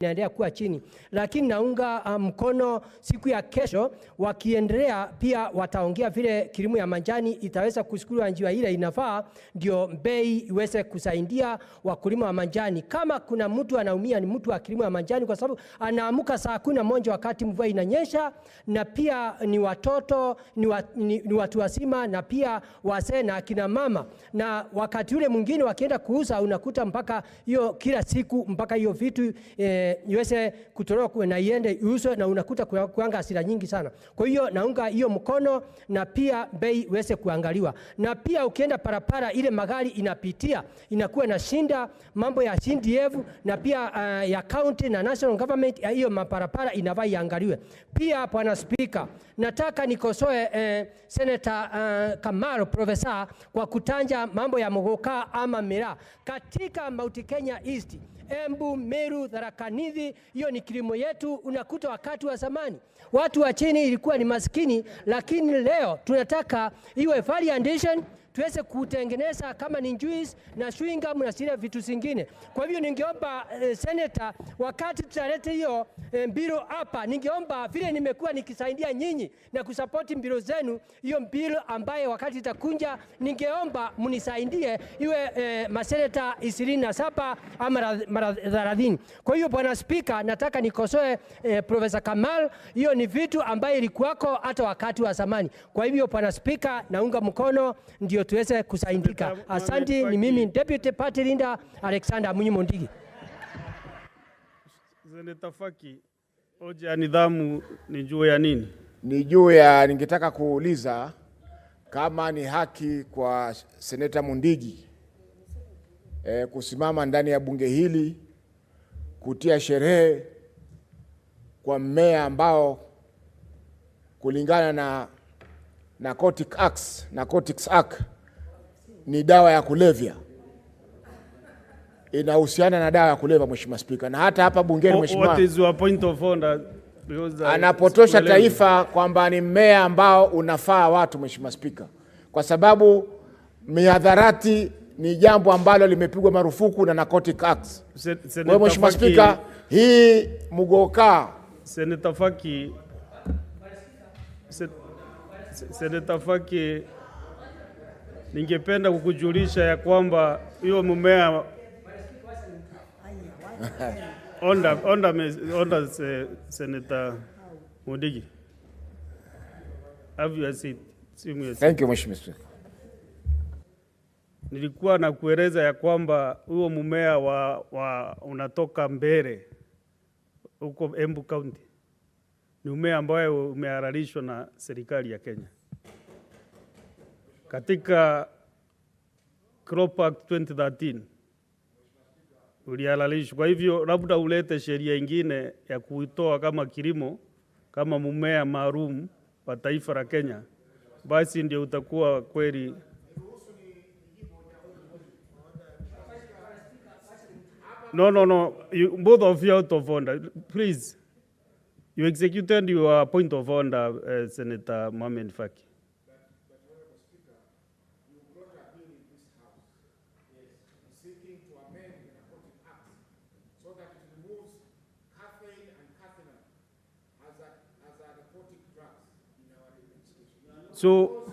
inaendelea kuwa chini, lakini naunga mkono siku ya kesho wakiendelea pia wataongea vile kilimo ya majani itaweza kuchukuliwa njia ile inafaa, ndio bei iweze kusaidia wakulima wa majani. Kama kuna mtu anaumia ni mtu wa kilimo ya majani, kwa sababu anaamuka saa 11 wakati mvua inanyesha, na pia ni watoto, ni watu wazima, na pia wazee na akina mama, na wakati ule mwingine wakienda kuuza unakuta mpaka hiyo kila siku mpaka hiyo vitu iweze kutolewa na iende uso, na unakuta kuanga hasira nyingi sana. Kwa hiyo naunga hiyo mkono, na pia bei iweze kuangaliwa, na pia ukienda parapara ile magari inapitia inakuwa na shinda mambo ya CDF na pia ya county na national government, hiyo maparapara inafaa iangaliwe. Pia Bwana Speaker, nataka nikosoe Senator Kamaro Professor kwa kutanja mambo ya Muguka ama Miraa katika Mount Kenya East, Embu, Meru, Tharaka Nithi. Hiyo ni kilimo yetu. Unakuta wakati wa zamani watu wa chini ilikuwa ni maskini, lakini leo tunataka iwe value addition, tuweze kutengeneza kama ni juice na chewing gum na zile vitu zingine. Kwa hivyo ningeomba Senator, wakati tutalete hiyo mbilo hapa, ningeomba vile nimekuwa nikisaidia nyinyi na kusupport mbilo zenu, hiyo mbilo ambaye wakati itakunja ningeomba mnisaidie iwe maseneta 27 ama 30. Kwa hiyo Bwana Speaker, nataka nikosoe Professor Kamal, hiyo ni vitu ambaye ilikuwako hata wakati wa zamani. Kwa hivyo Bwana Speaker, naunga mkono ndio tuweze kusaidika. Asante. Ni mimi Deputy Party Leader Alexander Munyimondigi. Senator Faki, hoja ya nidhamu ni juu ya nini? Ni juu ya, ningetaka kuuliza kama ni haki kwa Senator Mundigi kusimama ndani ya bunge hili kutia sherehe kwa mmea ambao kulingana na Narcotics Act ni dawa ya kulevya, inahusiana na dawa ya kulevya, Mheshimiwa Spika. Na hata hapa bungeni Mheshimiwa, what is your point of order? Anapotosha taifa kwamba ni mmea ambao unafaa watu, Mheshimiwa Spika, kwa sababu mihadharati ni jambo ambalo limepigwa marufuku na Narcotics Act. Kwa Mheshimiwa Spika, hii Muguka. Senator Faki, ningependa kukujulisha ya kwamba hiyo mmea onda Senator Mundigi. Have you said? Thank you, Mheshimiwa Speaker. Nilikuwa na kueleza ya kwamba huo mmea unatoka Mbere huko Embu County. Ni mmea ambao umehalalishwa na serikali ya Kenya katika Crop Act 2013 ulihalalishwa. Kwa hivyo labda ulete sheria ingine ya kuitoa kama kilimo, kama mmea maalum wa taifa la Kenya, basi ndio utakuwa kweli. No. Both of you out of order. Please. You executed your point of order, Senator Mohamed Faki. You brought a bill in this house, seeking to amend the Narcotics Act so that it removes caffeine and cathinol as narcotic drugs in our legislation. So,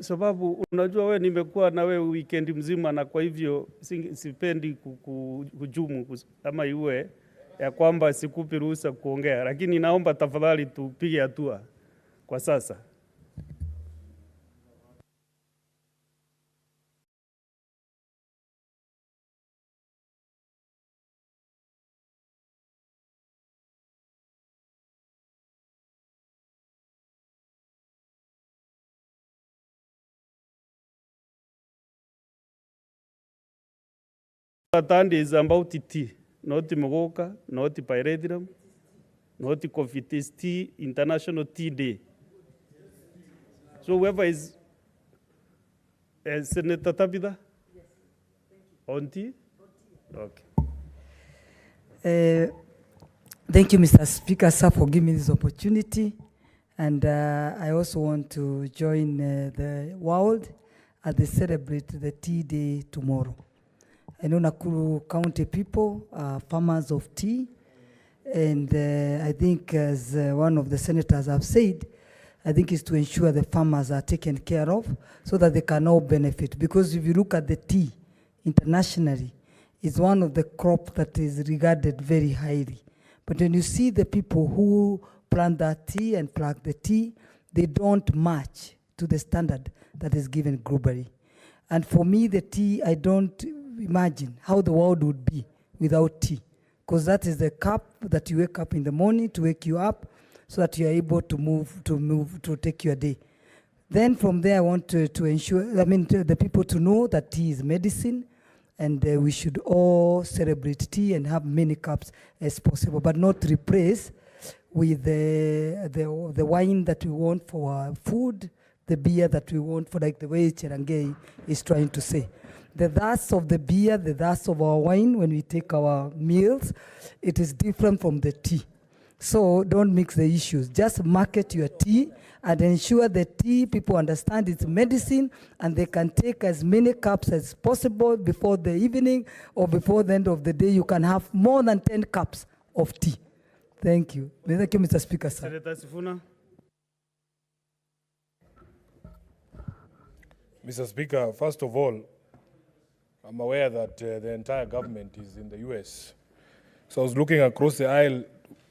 sababu unajua wewe nimekuwa na wewe weekend mzima, na kwa hivyo sipendi kujumu kama iwe ya kwamba sikupi ruhusa kuongea, lakini naomba tafadhali tupige hatua kwa sasa. That is about tea, not Muguka, not Pyrethrum, not coffee. It is tea, International Tea Day. So whoever is Senator Tabitha? Yes. On tea? Okay. Thank you, Mr. Speaker, sir, for giving me this opportunity. And I also want to join the world as they celebrate the tea day tomorrow. I know Nakuru County people are farmers of tea, and I think as one of the senators have said, I think it's to ensure the farmers are taken care of so that they can all benefit. Because if you look at the tea internationally, it's one of the crops that is regarded very highly. But when you see the people who plant that tea and pluck the tea, they don't match to the standard that is given globally. And for me, the tea, I don't imagine how the world would be without tea. Because that is the cup that you wake up in the morning to wake you up so that you are able to take your day. Then from there, I want to ensure, the people to know that tea is medicine, and we should all celebrate tea and have many cups as possible, but not replace with the wine that we want for our food, the beer that we want for, like the way MATIANG'I is trying to say. The thirst of the beer, the thirst of our wine, when we take our meals, it is different from the tea. So don't mix the issues. Just market your tea and ensure the tea, people understand it's medicine, and they can take as many cups as possible before the evening or before the end of the day. You can have more than 10 cups of tea. Thank you. Thank you, Mr. Speaker, sir. Senator Sifuna. Mr. Speaker, first of all, I'm aware that the entire government is in the US. So I was looking across the aisle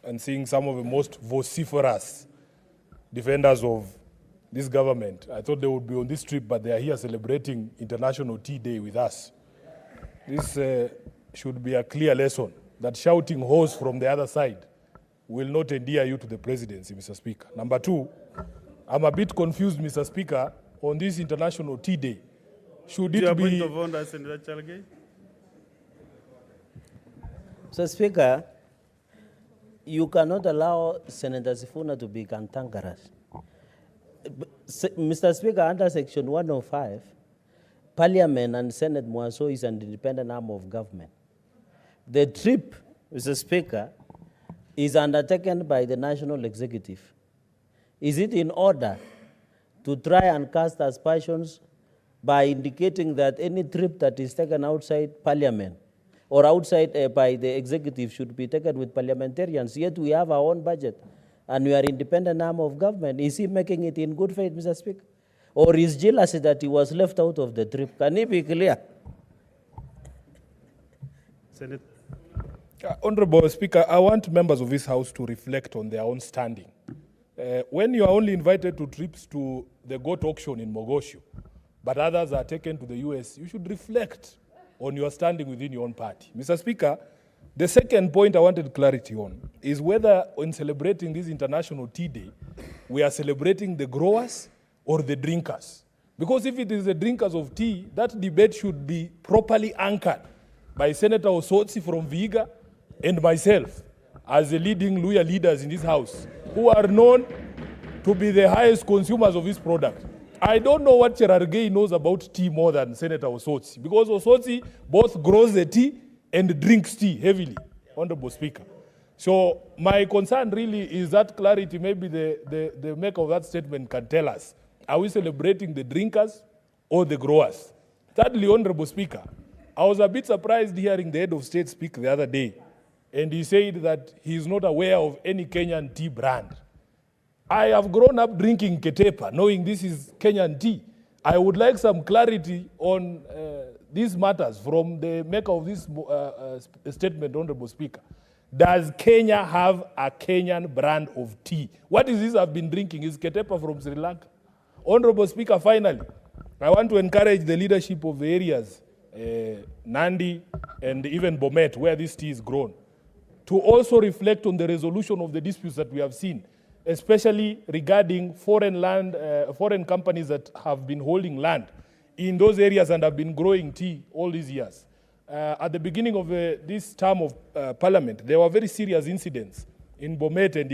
and seeing some of the most vociferous defenders of this government. I thought they would be on this trip, but they are here celebrating International Tea Day with us. This should be a clear lesson that shouting horse from the other side will not endear you to the presidency, Mr. Speaker. Number two, I'm a bit confused, Mr. Speaker, on this International Tea Day. Should it be... Point of order, Senator Chalgei. Mr. Speaker, you cannot allow Senator Sifuna to be cantankerous. Mr. Speaker, under Section 105, Parliament and Senate Mwaso is an independent arm of government. The trip, Mr. Speaker, is undertaken by the National Executive. Is it in order to try and cast aspersions by indicating that any trip that is taken outside Parliament or outside by the executive should be taken with parliamentarians, yet we have our own budget and we are independent arm of government? Is he making it in good faith, Mr. Speaker? Or is jealousy that he was left out of the trip? Can he be clear? Senate. Honorable Speaker, I want members of this House to reflect on their own standing. When you are only invited to trips to the goat auction in Mogosho, but others are taken to the US, you should reflect on your standing within your own party. Mr. Speaker, the second point I wanted clarity on is whether in celebrating this International Tea Day, we are celebrating the growers or the drinkers. Because if it is the drinkers of tea, that debate should be properly anchored by Senator Osotsi from Vihiga and myself as the leading Luya leaders in this House, who are known to be the highest consumers of this product. I don't know what Cherargei knows about tea more than Senator Osotsi, because Osotsi both grows the tea and drinks tea heavily, Honorable Speaker. So my concern really is that clarity. Maybe the maker of that statement can tell us, are we celebrating the drinkers or the growers? Thirdly, Honorable Speaker, I was a bit surprised hearing the head of state speak the other day, and he said that he is not aware of any Kenyan tea brand. I have grown up drinking Ketepa, knowing this is Kenyan tea. I would like some clarity on these matters from the maker of this statement, Honorable Speaker. Does Kenya have a Kenyan brand of tea? What is this I've been drinking? Is Ketepa from Sri Lanka? Honorable Speaker, finally, I want to encourage the leadership of the areas, Nandi and even Bomet, where this tea is grown, to also reflect on the resolution of the disputes that we have seen, especially regarding foreign companies that have been holding land in those areas and have been growing tea all these years. At the beginning of this term of Parliament, there were very serious incidents in Bomet and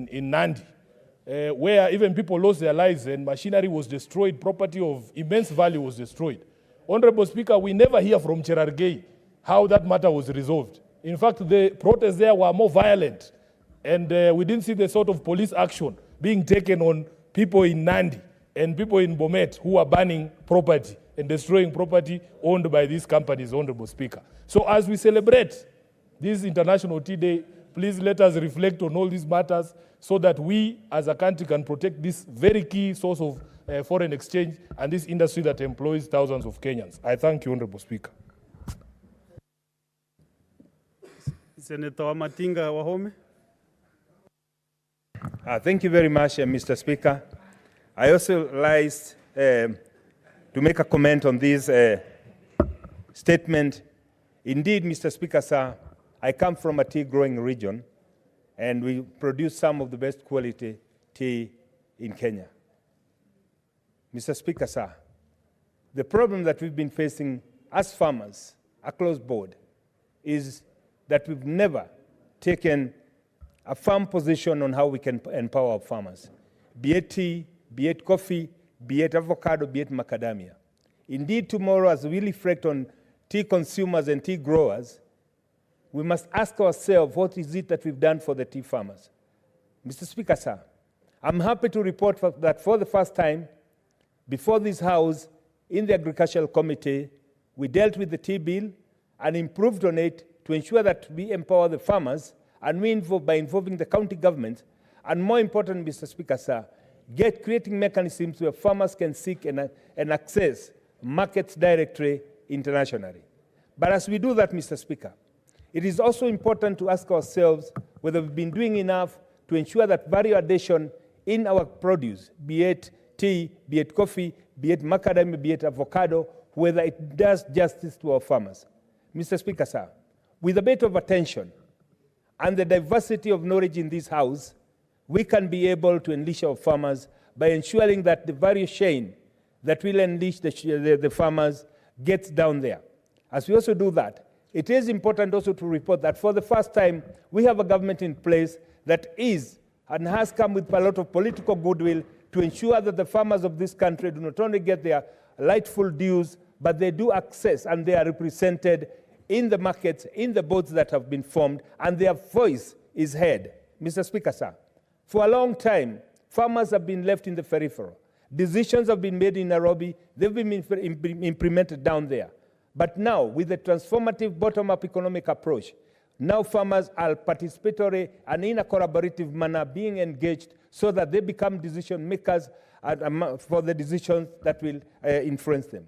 in Nandi, where even people lost their lives and machinery was destroyed, property of immense value was destroyed. Honorable Speaker, we never hear from Cherargei how that matter was resolved. In fact, the protests there were more violent, and we didn't see the sort of police action being taken on people in Nandi and people in Bomet who are burning property and destroying property owned by these companies, Honorable Speaker. So as we celebrate this International Tea Day, please let us reflect on all these matters so that we as a country can protect this very key source of foreign exchange and this industry that employs thousands of Kenyans. I thank you, Honorable Speaker. Senator Wamatinga Wahome. Thank you very much, Mr. Speaker. I also like to make a comment on this statement. Indeed, Mr. Speaker, sir, I come from a tea growing region, and we produce some of the best quality tea in Kenya. Mr. Speaker, sir, the problem that we've been facing as farmers across board is that we've never taken a firm position on how we can empower our farmers, be it tea, be it coffee, be it avocado, be it macadamia. Indeed, tomorrow, as we reflect on tea consumers and tea growers, we must ask ourselves, what is it that we've done for the tea farmers? Mr. Speaker, sir, I'm happy to report that for the first time, before this House, in the Agricultural Committee, we dealt with the tea bill and improved on it to ensure that we empower the farmers, and we by involving the county government, and more important, Mr. Speaker, sir, creating mechanisms where farmers can seek and access markets directly internationally. But as we do that, Mr. Speaker, it is also important to ask ourselves whether we've been doing enough to ensure that value addition in our produce, be it tea, be it coffee, be it macadamia, be it avocado, whether it does justice to our farmers. Mr. Speaker, sir, with a bit of attention and the diversity of knowledge in this House, we can be able to unleash our farmers by ensuring that the value chain that will unleash the farmers gets down there. As we also do that, it is important also to report that for the first time, we have a government in place that is and has come with a lot of political goodwill to ensure that the farmers of this country do not only get their rightful dues, but they do access and they are represented in the markets, in the boards that have been formed, and their voice is heard. Mr. Speaker, sir, for a long time, farmers have been left in the periphery. Decisions have been made in Nairobi, they've been implemented down there. But now, with the transformative bottom-up economic approach, now farmers are participatory and in a collaborative manner being engaged so that they become decision makers for the decisions that will influence them.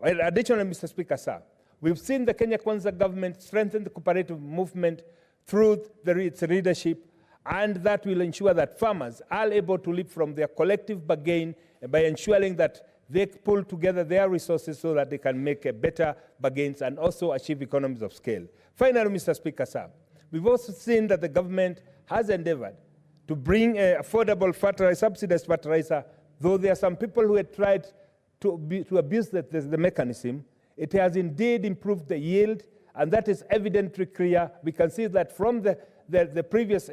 Additionally, Mr. Speaker, sir, we've seen the Kenya Kwanza government strengthen the cooperative movement through its leadership, and that will ensure that farmers are able to live from their collective bargain by ensuring that they pull together their resources so that they can make better bargains and also achieve economies of scale. Finally, Mr. Speaker, sir, we've also seen that the government has endeavored to bring affordable fertilizer, subsidized fertilizer, though there are some people who had tried to abuse the mechanism. It has indeed improved the yield, and that is evidently clear. We can see that from the previous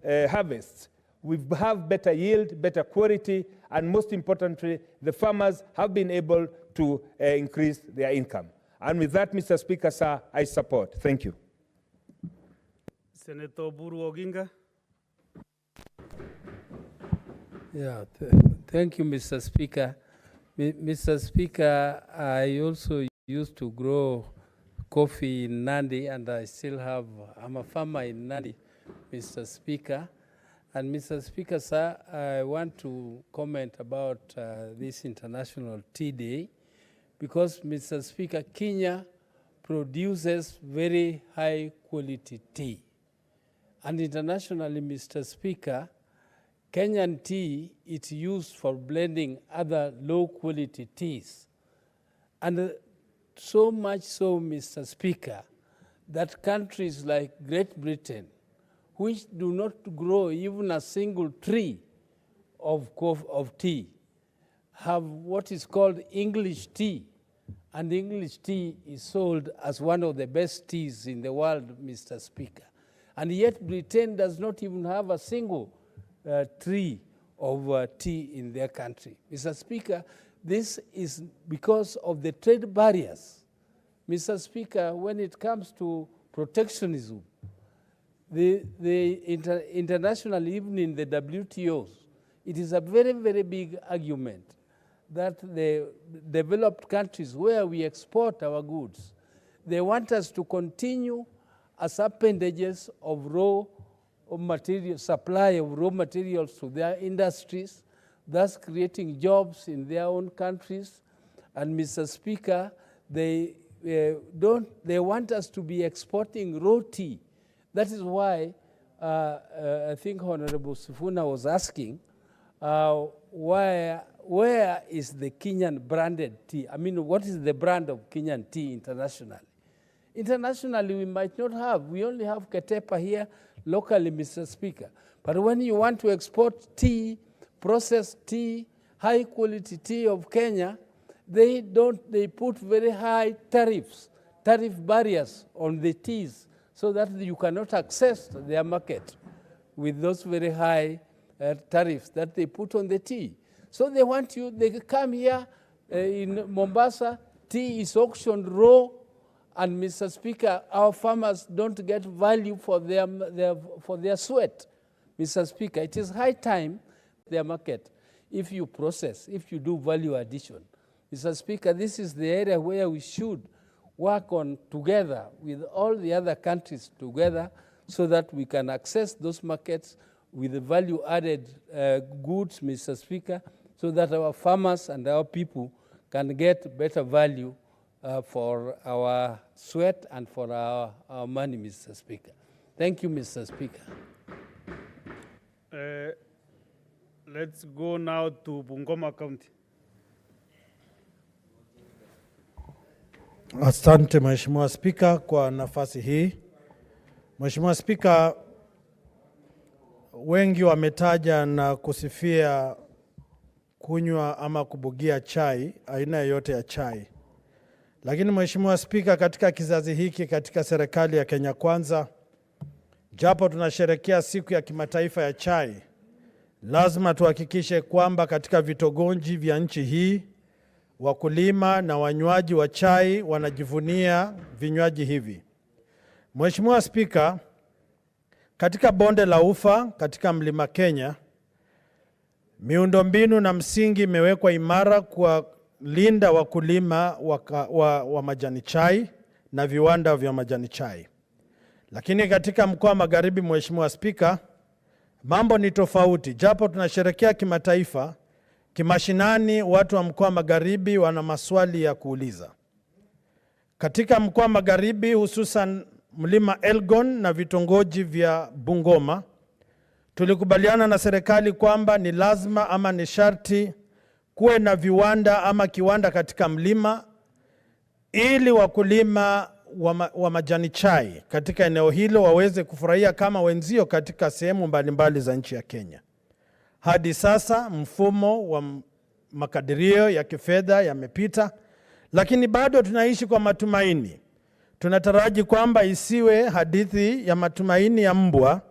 harvests, we have better yield, better quality, and most importantly, the farmers have been able to increase their income. And with that, Mr. Speaker, sir, I support. Thank you. Senator Buru Oginga. Yeah, thank you, Mr. Speaker. Mr. Speaker, I also used to grow coffee in Nandi, and I still have, I'm a farmer in Nandi, Mr. Speaker. And Mr. Speaker, sir, I want to comment about this International Tea Day, because, Mr. Speaker, Kenya produces very high quality tea. And internationally, Mr. Speaker, Kenyan tea is used for blending other low quality teas. And so much so, Mr. Speaker, that countries like Great Britain, which do not grow even a single tree of tea, have what is called English tea. And English tea is sold as one of the best teas in the world, Mr. Speaker. And yet Britain does not even have a single tree of tea in their country. Mr. Speaker, this is because of the trade barriers. Mr. Speaker, when it comes to protectionism, internationally, even in the WTOs, It is a very, very big argument that the developed countries where we export our goods, they want us to continue as appendages of supply of raw materials to their industries, thus creating jobs in their own countries. And Mr. Speaker, they want us to be exporting raw tea. That is why I think Honorable Sifuna was asking, where is the Kenyan branded tea? I mean, what is the brand of Kenyan tea internationally? Internationally, we might not have. We only have Ketepa here locally, Mr. Speaker. But when you want to export tea, processed tea, high quality tea of Kenya, they put very high tariff barriers on the teas so that you cannot access their market with those very high tariffs that they put on the tea. So they come here in Mombasa, tea is auctioned raw, and Mr. Speaker, our farmers don't get value for their sweat. Mr. Speaker, it is high time their market, if you process, if you do value addition. Mr. Speaker, this is the area where we should work on together with all the other countries together so that we can access those markets with the value-added goods, Mr. Speaker, so that our farmers and our people can get better value for our sweat and for our money, Mr. Speaker. Thank you, Mr. Speaker. Let's go now to Bungoma County. Asante Mheshimiwa Spika kwa nafasi hii. Mheshimiwa Spika, wengi wametaja na kusifia kunywa ama kubugia chai, aina yoyote ya chai. Lakini Mheshimiwa Spika, katika kizazi hiki katika serikali ya Kenya Kwanza, japo tunasherehekea siku ya kimataifa ya chai, lazima tuhakikishe kwamba katika vitongoji vya nchi hii wakulima na wanywaji wa chai wanajivunia vinywaji hivi. Mheshimiwa Spika, katika bonde la Ufa katika Mlima Kenya, miundombinu na msingi imewekwa imara kwa linda wakulima wa majani chai na viwanda vya majani chai. Lakini katika mkoa wa Magharibi, Mheshimiwa Spika, mambo ni tofauti. Japo tunasherehekea kimataifa, kimashinani watu wa mkoa wa Magharibi wana maswali ya kuuliza. Katika mkoa wa Magharibi, hususan Mlima Elgon na vitongoji vya Bungoma, tulikubaliana na serikali kwamba ni lazima ama ni sharti kuwe na viwanda ama kiwanda katika mlima ili wakulima wa majani chai katika eneo hilo waweze kufurahia kama wenzio katika sehemu mbalimbali za nchi ya Kenya. Hadi sasa mfumo wa makadirio ya kifedha yamepita, lakini bado tunaishi kwa matumaini. Tunataraji kwamba isiwe hadithi ya matumaini ya mbwa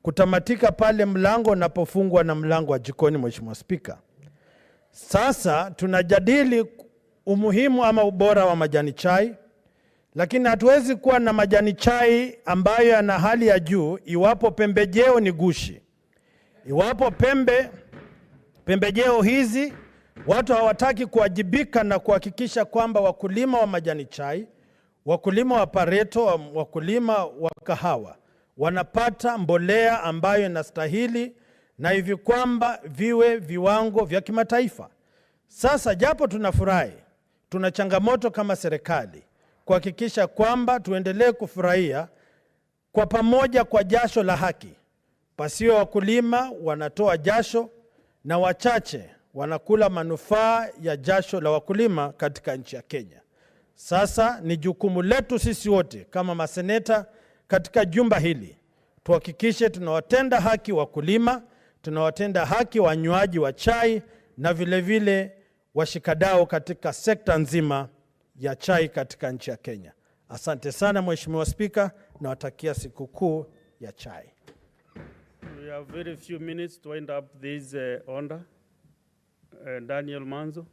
kutamatika pale mlango unapofungwa na mlango wa jikoni, Mheshimiwa Spika. Sasa tunajadili umuhimu ama ubora wa majani chai, lakini hatuwezi kuwa na majani chai ambayo yana hali ya juu iwapo pembejeo ni gushi. Iwapo pembejeo hizi watu hawataki kuwajibika na kuhakikisha kwamba wakulima wa majani chai, wakulima wa pareto, wakulima wa kahawa wanapata mbolea ambayo inastahili na hivi kwamba viwe viwango vya kimataifa. Sasa japo tunafurahi, tuna changamoto kama serikali kuhakikisha kwamba tuendelee kufurahia kwa pamoja kwa jasho la haki. Pasio wakulima wanatoa jasho na wachache wanakula manufaa ya jasho la wakulima katika nchi ya Kenya. Sasa ni jukumu letu sisi wote kama maseneta katika jumba hili tuhakikishe tunawatenda haki wakulima, tunawatenda haki wanywaji wa chai na vile vile washikadau katika sekta nzima ya chai katika nchi ya Kenya. Asante sana Mheshimiwa Spika, nawatakia sikukuu ya chai. We have very few minutes to wind up this order. Daniel Manzo.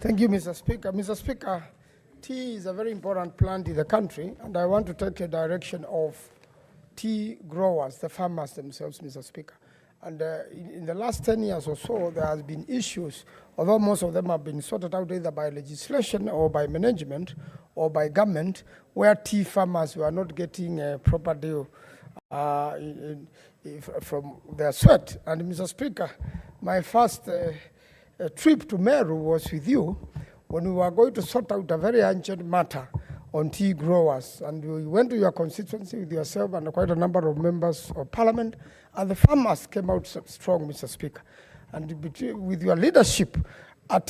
Thank you, Mr. Speaker. Mr. Speaker, tea is a very important plant in the country, and I want to take a direction of tea growers, the farmers themselves, Mr. Speaker. And in the last 10 years or so, there has been issues, although most of them have been sorted out either by legislation or by management or by government, where tea farmers were not getting a proper deal from their sweat. And Mr. Speaker, my first trip to Meru was with you when we were going to sort out a very urgent matter on tea growers. And we went to your constituency with yourself and quite a number of members of parliament, and the farmers came out strong, Mr. Speaker. And with your leadership, a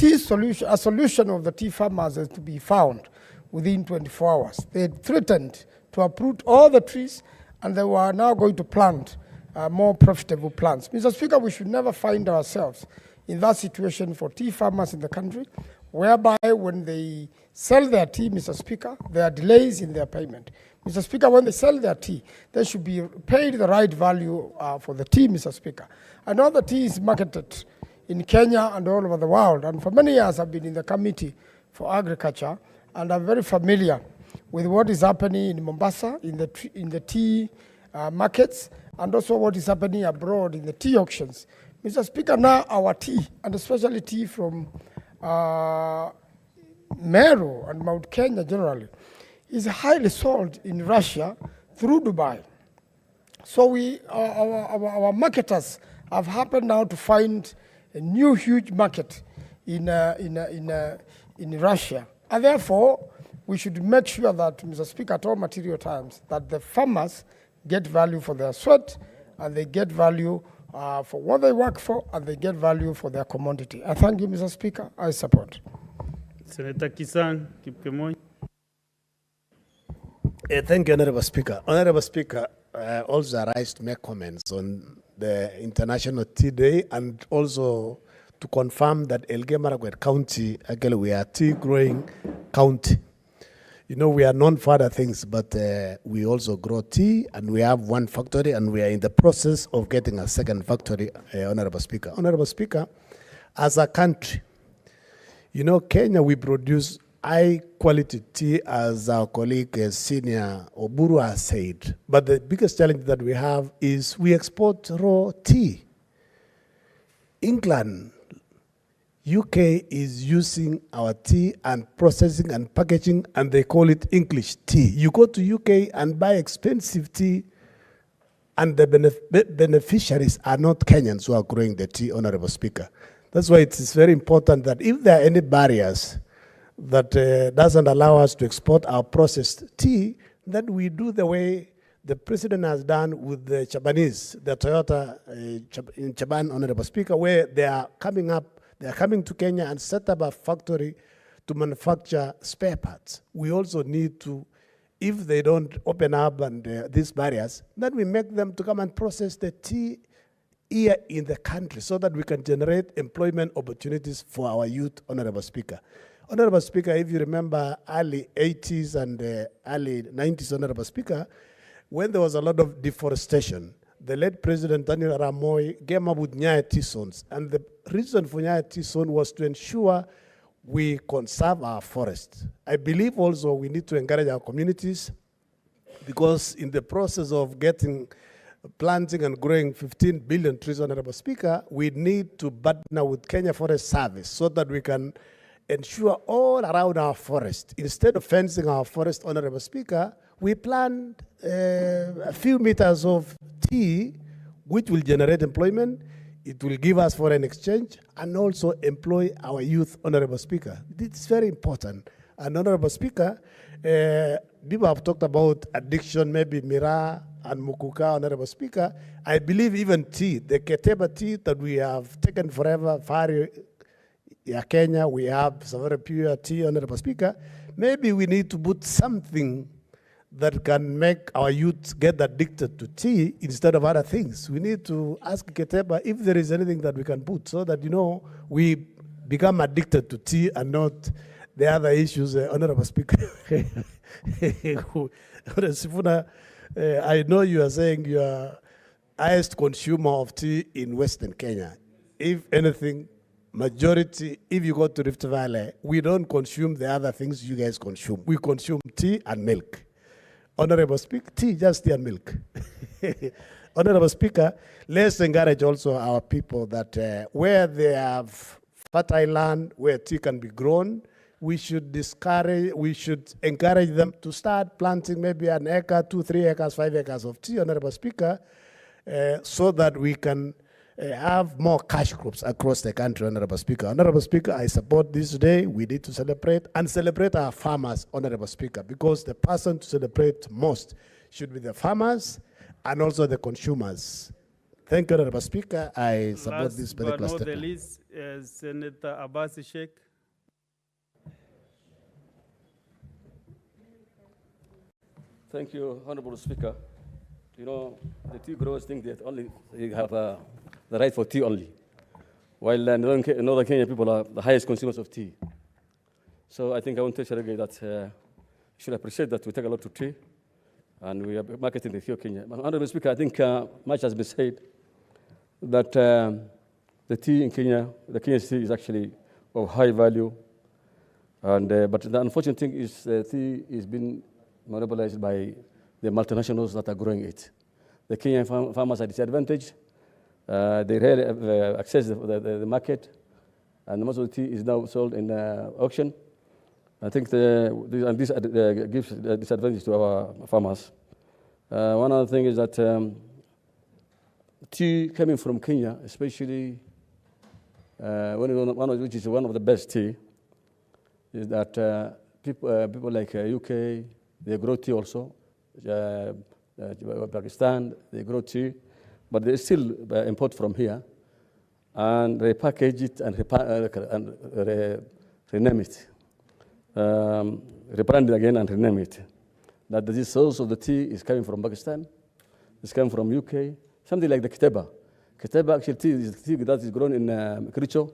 solution of the tea farmers is to be found within 24 hours. They had threatened to uproot all the trees, and they were now going to plant more profitable plants. Mr. Speaker, we should never find ourselves in that situation for tea farmers in the country, whereby when they sell their tea, Mr. Speaker, there are delays in their payment. Mr. Speaker, when they sell their tea, they should be paid the right value for the tea, Mr. Speaker. I know the tea is marketed in Kenya and all over the world, and for many years I've been in the Committee for Agriculture, and I'm very familiar with what is happening in Mombasa, in the tea markets, and also what is happening abroad in the tea auctions. Mr. Speaker, now our tea, and especially tea from Meru and Mount Kenya generally, is highly sold in Russia through Dubai. So our marketers have happened now to find a new huge market in Russia. And therefore, we should make sure that, Mr. Speaker, at all material times, that the farmers get value for their sweat, and they get value for what they work for, and they get value for their commodity. I thank you, Mr. Speaker. I support. Senator Kisan Kipkemoi. Thank you, Honorable Speaker. Honorable Speaker, also arise to make comments on the International Tea Day, and also to confirm that Elgeyo-Marakwet County, actually we are a tea growing county. You know, we are known for other things, but we also grow tea, and we have one factory, and we are in the process of getting a second factory, Honorable Speaker. Honorable Speaker, as a country, you know, Kenya, we produce high quality tea, as our colleague Senior Oburu has said. But the biggest challenge that we have is we export raw tea. England, UK is using our tea and processing and packaging, and they call it English tea. You go to UK and buy expensive tea, and the beneficiaries are not Kenyans who are growing the tea, Honorable Speaker. That's why it is very important that if there are any barriers that doesn't allow us to export our processed tea, that we do the way the president has done with the Japanese, the Toyota in Japan, Honorable Speaker, where they are coming to Kenya and set up a factory to manufacture spare parts. We also need to, if they don't open up and these barriers, then we make them to come and process the tea here in the country so that we can generate employment opportunities for our youth, Honorable Speaker. Honorable Speaker, if you remember early 80s and early 90s, Honorable Speaker, when there was a lot of deforestation, the late President Daniel Arap Moi came up with Nyayo Tea Zones. And the reason for Nyayo Tea Zone was to ensure we conserve our forests. I believe also we need to encourage our communities, because in the process of planting and growing 15 billion trees, Honorable Speaker, we need to partner with Kenya Forest Service so that we can ensure all around our forest, instead of fencing our forest, Honorable Speaker, we plant a few meters of tea, which will generate employment. It will give us foreign exchange and also employ our youth, Honorable Speaker. It's very important. And Honorable Speaker, people have talked about addiction, maybe Miraa and Mukuka, Honorable Speaker. I believe even tea, the Keteba tea that we have taken forever, Kenya, we have some very pure tea, Honorable Speaker. Maybe we need to put something that can make our youth get addicted to tea instead of other things. We need to ask Keteba if there is anything that we can put so that, you know, we become addicted to tea and not the other issues, Honorable Speaker. Sifuna, I know you are saying you are highest consumer of tea in Western Kenya. If anything, majority, if you go to Rift Valley, we don't consume the other things you guys consume. We consume tea and milk. Honorable Speaker, tea, just tea and milk. Honorable Speaker, let's encourage also our people that where they have fertile land, where tea can be grown, we should encourage them to start planting maybe an acre, 2, 3 acres, 5 acres of tea, Honorable Speaker, so that we can have more cash crops across the country, Honorable Speaker. Honorable Speaker, I support this today. We need to celebrate our farmers, Honorable Speaker, because the person to celebrate most should be the farmers and also the consumers. Thank you, Honorable Speaker. I support this particular Last but not the statement. least, Senator Abbas Sheikh. Thank you, Honorable Speaker. You know, the tea growers think that only they have the right for tea only, while Northern Kenya people are the highest consumers of tea. So I think I want to tell you that you should appreciate that we take a lot of tea, and we are marketing the tea of Kenya. Honorable Speaker, I think much has been said that the tea in Kenya, the Kenyan tea is actually of high value, and but the unfortunate thing is tea is being monopolized by the multinationals that are growing it. The Kenyan farmers are disadvantaged. They rarely access the market, and most of the tea is now sold in auction. I think this gives a disadvantage to our farmers. One other thing is that tea coming from Kenya, especially which is one of the best tea, is that people like UK, they grow tea also. Pakistan, they grow tea, but they still import from here, and they package it and rename it, rebrand it again and rename it. That the source of the tea is coming from Pakistan, it's coming from UK, something like the Kiteba. Kiteba actually tea is tea that is grown in Kericho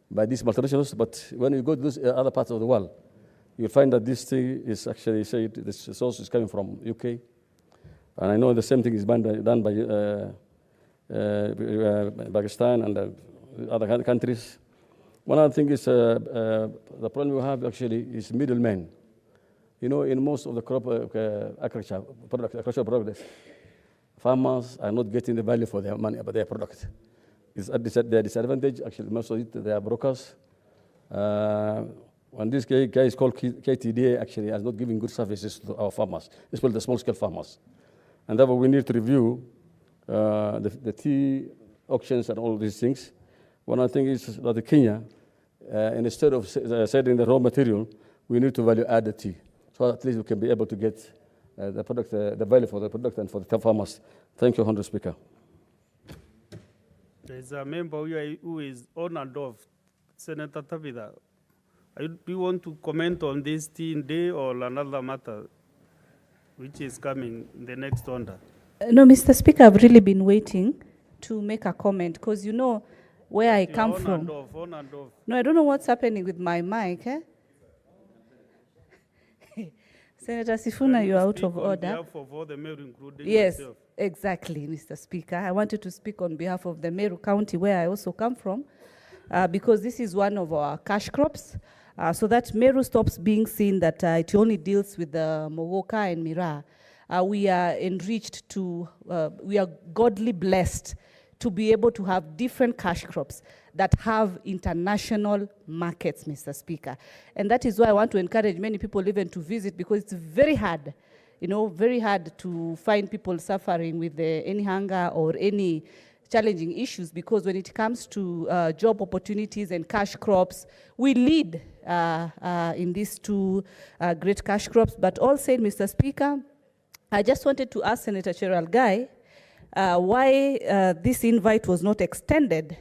by these multinationals, but when you go to those other parts of the world, you'll find that this tea is actually said the source is coming from UK. And I know the same thing is done by Pakistan and other countries. One other thing is the problem we have actually is middlemen. You know, in most of the crop agricultural products, farmers are not getting the value for their money, but their product. It's at their disadvantage. Actually, most of it, they are brokers. And this guy is called KTDA, actually has not given good services to our farmers, especially the small-scale farmers. And therefore, we need to review the tea auctions and all these things. One other thing is that the Kenya, instead of selling the raw material, we need to value add the tea. So at least we can be able to get the product, the value for the product and for the farmers. Thank you, Honourable Speaker. There's a member who is on and off, Senator Tabitha. Do you want to comment on this tea day or another matter which is coming in the next order? No, Mr. Speaker, I've really been waiting to make a comment because you know where I come from. On and off. No, I don't know what's happening with my mic. Senator Sifuna, you are out of order. On behalf of all the Meru, including yes, myself. exactly, Mr. Speaker. I wanted to speak on behalf of the Meru County, where I also come from, because this is one of our cash crops. So that Meru stops being seen that it only deals with the Mogoka and Mira. We are enriched to, we are godly blessed to be able to have different cash crops that have international markets, Mr. Speaker. And that is why I want to encourage many people even to visit, because it's very hard, you know, very hard to find people suffering with any hunger or any challenging issues, because when it comes to job opportunities and cash crops, we lead in these two great cash crops. But all said, Mr. Speaker, I just wanted to ask Senator Cherargei why this invite was not extended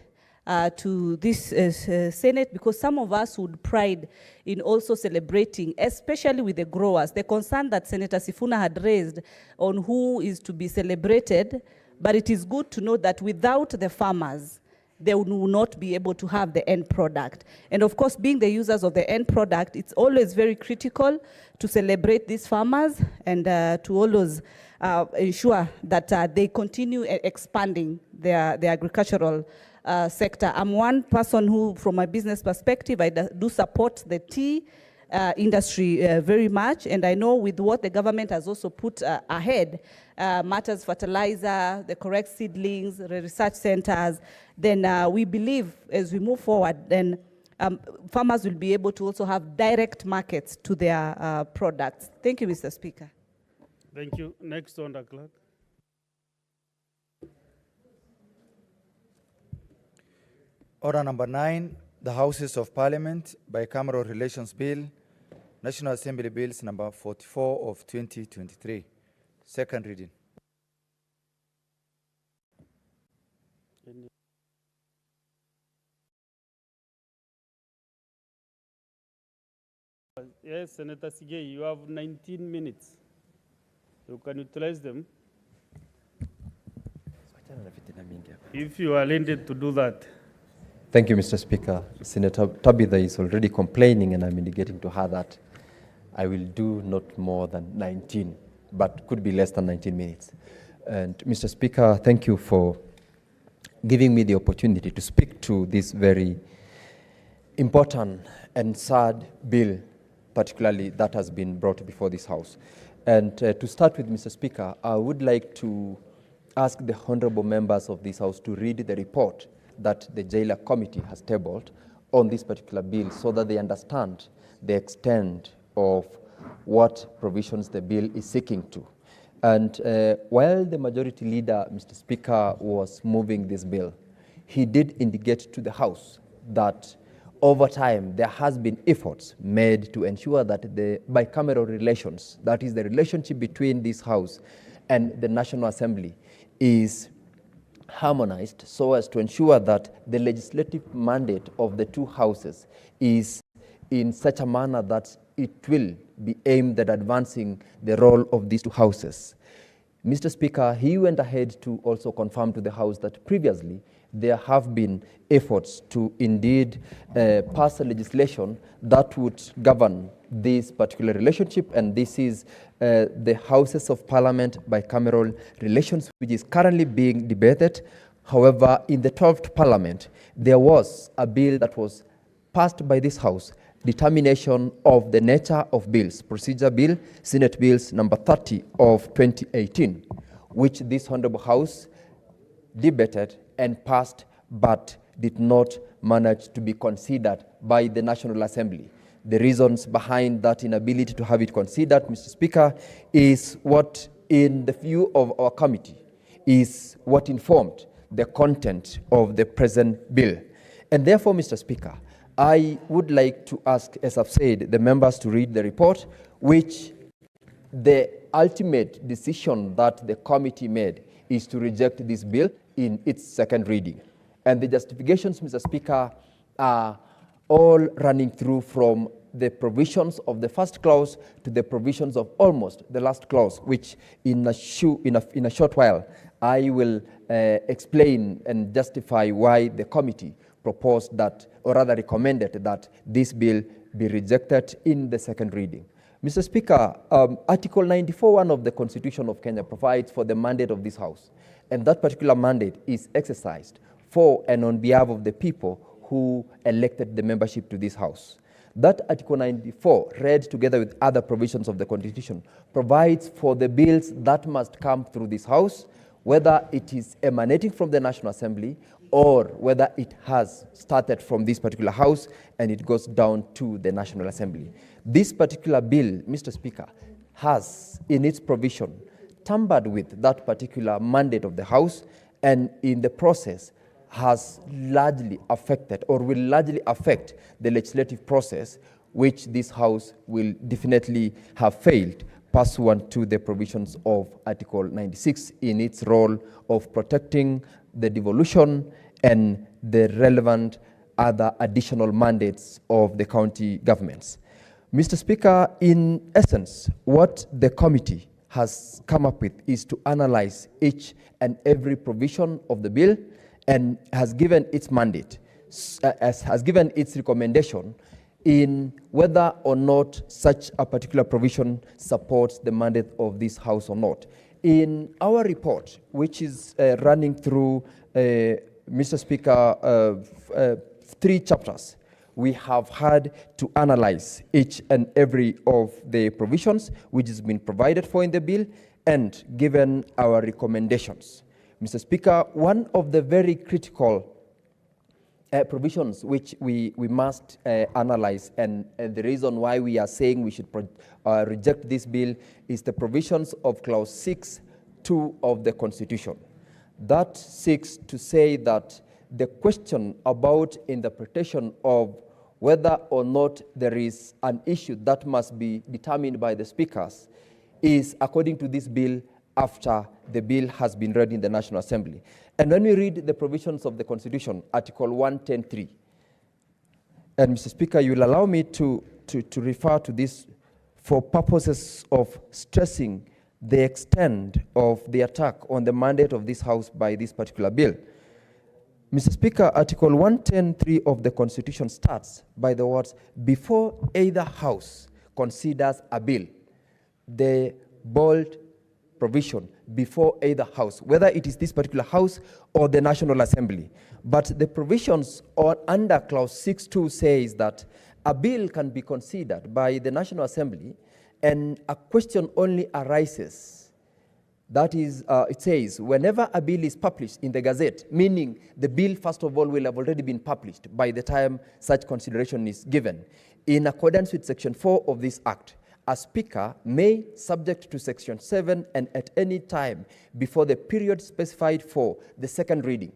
to this Senate, because some of us would pride in also celebrating, especially with the growers. The concern that Senator Sifuna had raised on who is to be celebrated, but it is good to know that without the farmers, they will not be able to have the end product. And of course, being the users of the end product, it's always very critical to celebrate these farmers and to always ensure that they continue expanding their agricultural sector. I'm one person who, from a business perspective, I do support the tea industry very much. And I know with what the government has also put ahead, matters fertilizer, the correct seedlings, the research centers, then we believe as we move forward, then farmers will be able to also have direct markets to their products. Thank you, Mr. Speaker. Thank you. Next on the clerk. Order number 9, the Houses of Parliament Bicameral Relations Bill, National Assembly Bills number 44 of 2023. Second reading. Yes, Senator Sigei, you have 19 minutes. You can utilize them if you are intended to do that. Thank you, Mr. Speaker. Senator Tabitha is already complaining, and I'm indicating to her that I will do not more than 19, but could be less than 19 minutes. And Mr. Speaker, thank you for giving me the opportunity to speak to this very important and sad bill, particularly that has been brought before this House. And to start with, Mr. Speaker, I would like to ask the honorable members of this House to read the report that the Jailer Committee has tabled on this particular bill so that they understand the extent of what provisions the bill is seeking to. And while the majority leader, Mr. Speaker, was moving this bill, he did indicate to the House that over time there has been efforts made to ensure that the bicameral relations, that is the relationship between this House and the National Assembly, is harmonized so as to ensure that the legislative mandate of the two houses is in such a manner that it will be aimed at advancing the role of these two houses. Mr. Speaker, he went ahead to also confirm to the House that previously there have been efforts to indeed pass a legislation that would govern this particular relationship, and this is the Houses of Parliament bicameral relations, which is currently being debated. However, in the 12th Parliament, there was a bill that was passed by this House, determination of the nature of bills, procedure bill, Senate Bills number 30 of 2018, which this Honorable House debated and passed, but did not manage to be considered by the National Assembly. The reasons behind that inability to have it considered, Mr. Speaker, is what, in the view of our committee, is what informed the content of the present bill. And therefore, Mr. Speaker, I would like to ask, as I've said, the members to read the report, which the ultimate decision that the committee made is to reject this bill in its second reading. And the justifications, Mr. Speaker, are all running through from the provisions of the first clause to the provisions of almost the last clause, which in a short while I will explain and justify why the committee proposed that, or rather recommended that this bill be rejected in the second reading. Mr. Speaker, Article 94(1) of the Constitution of Kenya provides for the mandate of this House, and that particular mandate is exercised for and on behalf of the people who elected the membership to this House. That Article 94, read together with other provisions of the Constitution, provides for the bills that must come through this House, whether it is emanating from the National Assembly or whether it has started from this particular House and it goes down to the National Assembly. This particular bill, Mr. Speaker, has in its provision tampered with that particular mandate of the House, and in the process has largely affected or will largely affect the legislative process, which this House will definitely have failed pursuant to the provisions of Article 96 in its role of protecting the devolution and the relevant other additional mandates of the county governments. Mr. Speaker, in essence, what the committee has come up with is to analyze each and every provision of the bill and has given its mandate, has given its recommendation in whether or not such a particular provision supports the mandate of this House or not. In our report, which is running through, Mr. Speaker, 3 chapters, we have had to analyze each and every of the provisions which has been provided for in the bill and given our recommendations. Mr. Speaker, one of the very critical provisions which we must analyze, and the reason why we are saying we should reject this bill is the provisions of Clause 6(2) of the Constitution. That seeks to say that the question about interpretation of whether or not there is an issue that must be determined by the speakers is, according to this bill, after the bill has been read in the National Assembly. And when we read the provisions of the Constitution, Article 110(3), and Mr. Speaker, you will allow me to refer to this for purposes of stressing the extent of the attack on the mandate of this House by this particular bill. Mr. Speaker, Article 110(3) of the Constitution starts by the words, before either House considers a bill. The bold provision, before either House, whether it is this particular House or the National Assembly. But the provisions under Clause 6(2) says that a bill can be considered by the National Assembly and a question only arises. That is, it says, whenever a bill is published in the Gazette, meaning the bill, first of all, will have already been published by the time such consideration is given. In accordance with Section 4 of this Act, a speaker may, subject to Section 7 and at any time before the period specified for the second reading.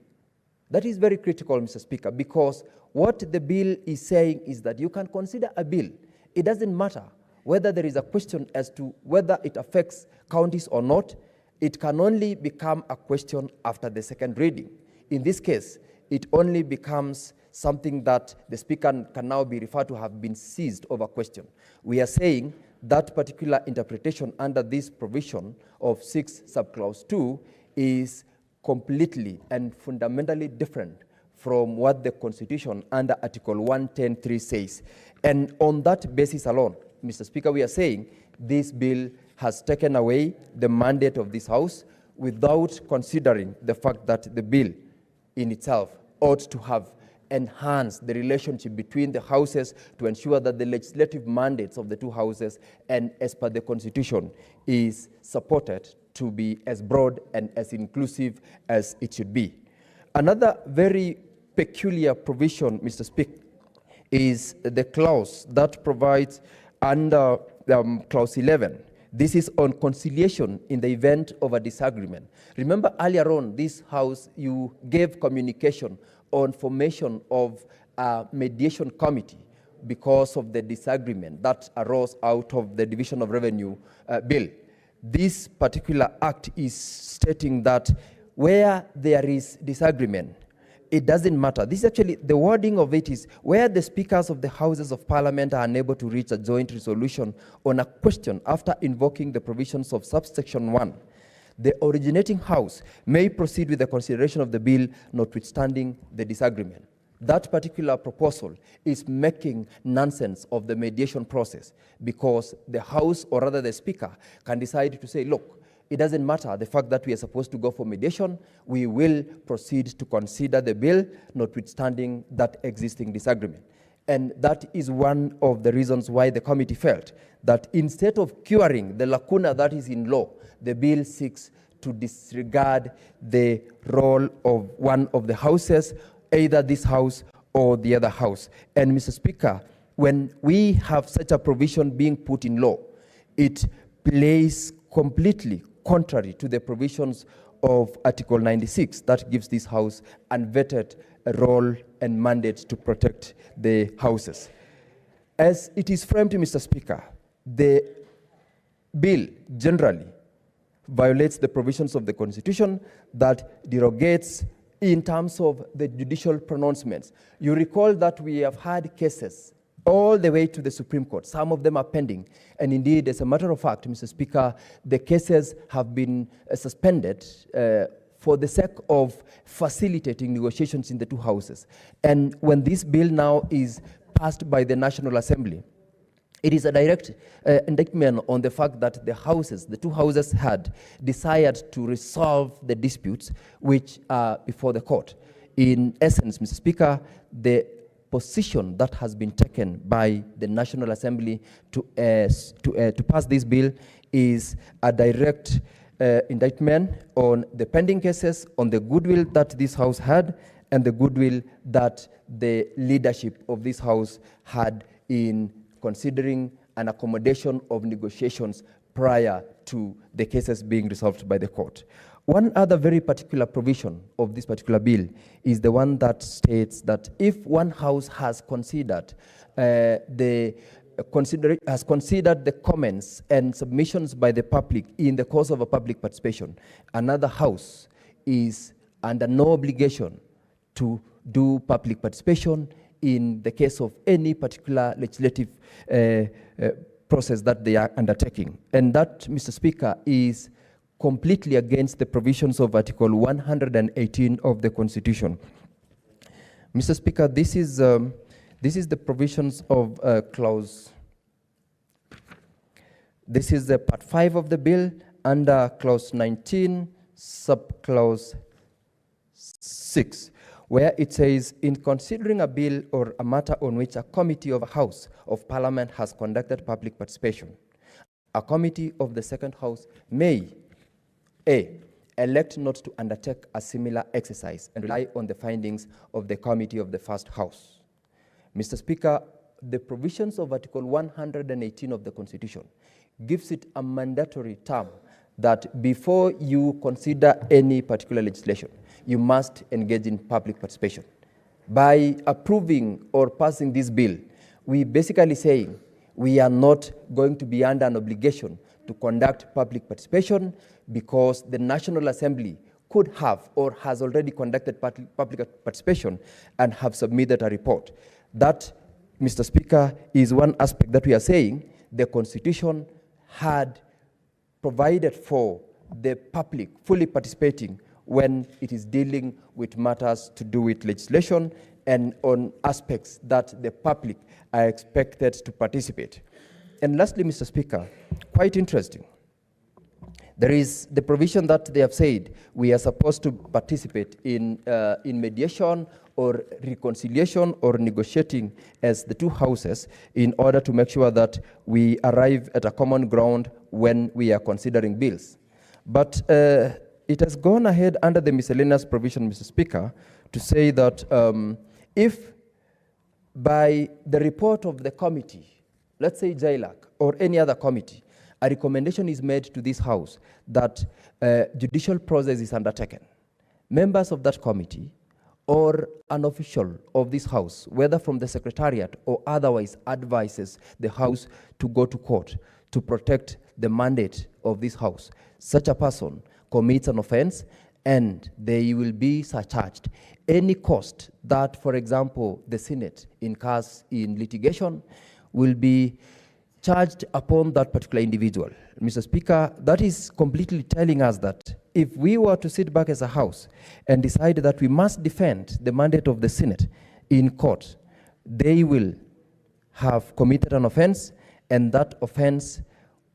That is very critical, Mr. Speaker, because what the bill is saying is that you can consider a bill. It doesn't matter whether there is a question as to whether it affects counties or not. It can only become a question after the second reading. In this case, it only becomes something that the speaker can now be referred to have been seized over question. We are saying that particular interpretation under this provision of 6 subclause 2 is completely and fundamentally different from what the Constitution under Article 110(3) says. And on that basis alone, Mr. Speaker, we are saying this bill has taken away the mandate of this House without considering the fact that the bill in itself ought to have enhance the relationship between the houses to ensure that the legislative mandates of the two houses and as per the Constitution is supported to be as broad and as inclusive as it should be. Another very peculiar provision, Mr. Speaker, is the clause that provides under Clause 11. This is on conciliation in the event of a disagreement. Remember earlier on, this House, you gave communication on formation of a mediation committee because of the disagreement that arose out of the Division of Revenue bill. This particular act is stating that where there is disagreement, it doesn't matter. This is actually, the wording of it is, where the speakers of the Houses of Parliament are unable to reach a joint resolution on a question after invoking the provisions of subsection 1, the originating House may proceed with the consideration of the bill notwithstanding the disagreement. That particular proposal is making nonsense of the mediation process because the House, or rather the Speaker, can decide to say, look, it doesn't matter the fact that we are supposed to go for mediation, we will proceed to consider the bill notwithstanding that existing disagreement. And that is one of the reasons why the committee felt that instead of curing the lacuna that is in law, the bill seeks to disregard the role of one of the houses, either this House or the other House. And Mr. Speaker, when we have such a provision being put in law, it plays completely contrary to the provisions of Article 96 that gives this House unvetted a role and mandate to protect the houses. As it is framed, Mr. Speaker, the bill generally violates the provisions of the Constitution that derogates in terms of the judicial pronouncements. You recall that we have had cases all the way to the Supreme Court. Some of them are pending. And indeed, as a matter of fact, Mr. Speaker, the cases have been suspended for the sake of facilitating negotiations in the two houses. And when this bill now is passed by the National Assembly, it is a direct indictment on the fact that the two houses had desired to resolve the disputes which are before the court. In essence, Mr. Speaker, the position that has been taken by the National Assembly to pass this bill is a direct indictment on the pending cases, on the goodwill that this House had, and the goodwill that the leadership of this House had in considering an accommodation of negotiations prior to the cases being resolved by the court. One other very particular provision of this particular bill is the one that states that if one House has considered the comments and submissions by the public in the course of a public participation, another House is under no obligation to do public participation in the case of any particular legislative process that they are undertaking. And that, Mr. Speaker, is completely against the provisions of Article 118 of the Constitution. Mr. Speaker, this is the provisions of clause. This is the part 5 of the bill under clause 19, subclause 6, where it says, in considering a bill or a matter on which a committee of a House of Parliament has conducted public participation, a committee of the second House may, A, elect not to undertake a similar exercise and rely on the findings of the committee of the first House. Mr. Speaker, the provisions of Article 118 of the Constitution gives it a mandatory term that before you consider any particular legislation, you must engage in public participation. By approving or passing this bill, we basically saying we are not going to be under an obligation to conduct public participation because the National Assembly could have or has already conducted public participation and have submitted a report. That, Mr. Speaker, is one aspect that we are saying the Constitution had provided for the public fully participating when it is dealing with matters to do with legislation and on aspects that the public are expected to participate. And lastly, Mr. Speaker, quite interesting, there is the provision that they have said we are supposed to participate in mediation or reconciliation or negotiating as the two houses in order to make sure that we arrive at a common ground when we are considering bills. But it has gone ahead under the miscellaneous provision, Mr. Speaker, to say that if by the report of the committee, let's say JLAC or any other committee, a recommendation is made to this House that judicial process is undertaken, members of that committee or an official of this House, whether from the Secretariat or otherwise, advises the House to go to court to protect the mandate of this House. Such a person commits an offense and they will be surcharged. Any cost that, for example, the Senate incurs in litigation will be charged upon that particular individual. Mr. Speaker, that is completely telling us that if we were to sit back as a House and decide that we must defend the mandate of the Senate in court, they will have committed an offense, and that offense,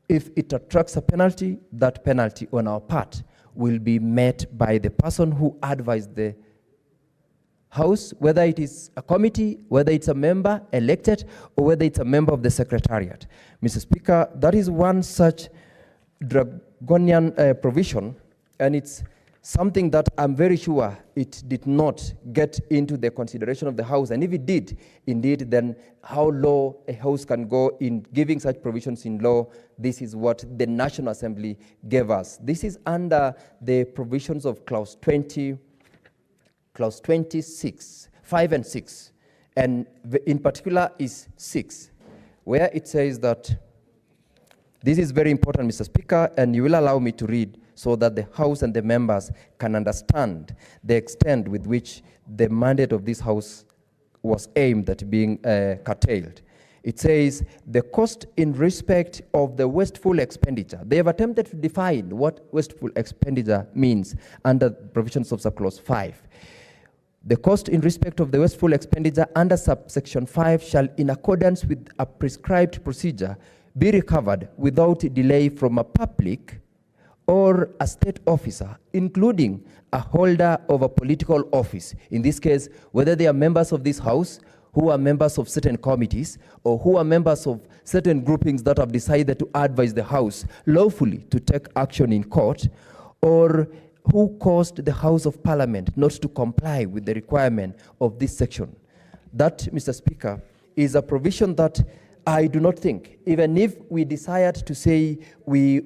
if it attracts a penalty, that penalty on our part will be met by the person who advised the House, whether it is a committee, whether it's a member elected, or whether it's a member of the Secretariat. Mr. Speaker, that is one such draconian provision, and it's something that I'm very sure it did not get into the consideration of the House. And if it did, indeed, then how low a House can go in giving such provisions in law, this is what the National Assembly gave us. This is under the provisions of Clause 20, Clause 26, 5 and 6, and in particular is 6, where it says that, this is very important, Mr. Speaker, and you will allow me to read so that the House and the members can understand the extent with which the mandate of this House was aimed at being curtailed. It says, the cost in respect of the wasteful expenditure. They have attempted to define what wasteful expenditure means under provisions of subclause 5. The cost in respect of the wasteful expenditure under subsection 5 shall, in accordance with a prescribed procedure, be recovered without delay from a public or a state officer, including a holder of a political office. In this case, whether they are members of this House, who are members of certain committees or who are members of certain groupings that have decided to advise the House lawfully to take action in court, or who caused the House of Parliament not to comply with the requirement of this section. That, Mr. Speaker, is a provision that I do not think, even if we desired to say we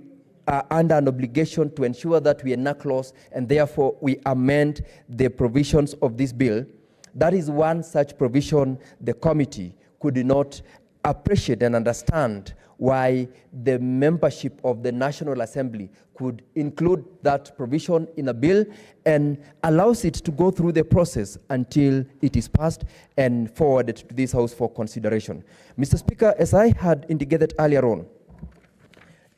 are under an obligation to ensure that we enact laws and therefore we amend the provisions of this bill, that is one such provision the committee could not appreciate and understand why the membership of the National Assembly could include that provision in a bill and allows it to go through the process until it is passed and forwarded to this House for consideration. Mr. Speaker, as I had indicated earlier on,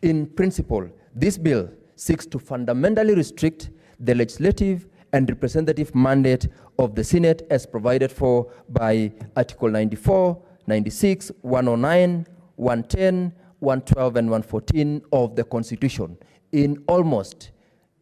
in principle, this bill seeks to fundamentally restrict the legislative and representative mandate of the Senate as provided for by Article 94, 96, 109, 110, 112, and 114 of the Constitution in almost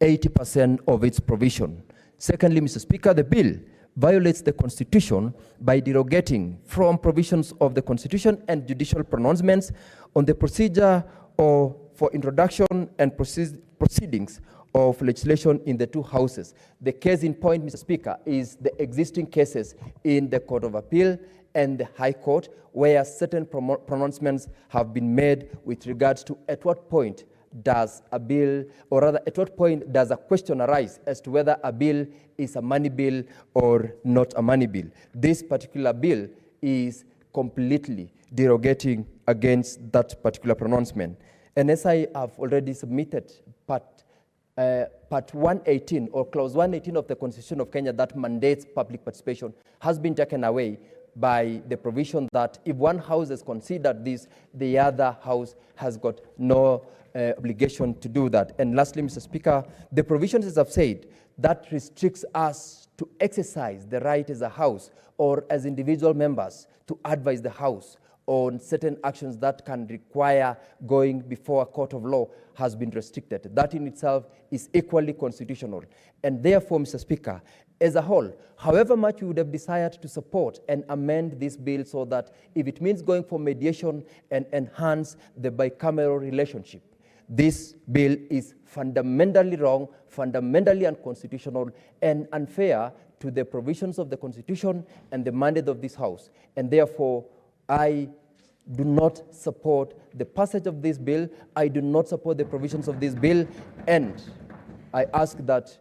80% of its provision. Secondly, Mr. Speaker, the bill violates the Constitution by derogating from provisions of the Constitution and judicial pronouncements on the procedure or for introduction and proceedings of legislation in the two houses. The case in point, Mr. Speaker, is the existing cases in the Court of Appeal and the High Court, where certain pronouncements have been made with regards to at what point does a bill, or rather at what point does a question arise as to whether a bill is a money bill or not a money bill. This particular bill is completely derogating against that particular pronouncement. And as I have already submitted, Part 118 or Clause 118 of the Constitution of Kenya that mandates public participation has been taken away by the provision that if one house has considered this, the other house has got no obligation to do that. And lastly, Mr. Speaker, the provisions, as I've said, that restricts us to exercise the right as a house or as individual members to advise the House on certain actions that can require going before a court of law has been restricted. That in itself is equally constitutional. And therefore, Mr. Speaker, as a whole, however much we would have desired to support and amend this bill so that if it means going for mediation and enhance the bicameral relationship, this bill is fundamentally wrong, fundamentally unconstitutional, and unfair to the provisions of the Constitution and the mandate of this House. And therefore, I do not support the passage of this bill. I do not support the provisions of this bill. And I ask that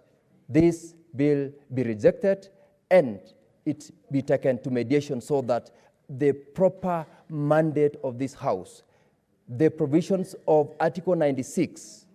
this bill be rejected and it be taken to mediation so that the proper mandate of this House, the provisions of Article 96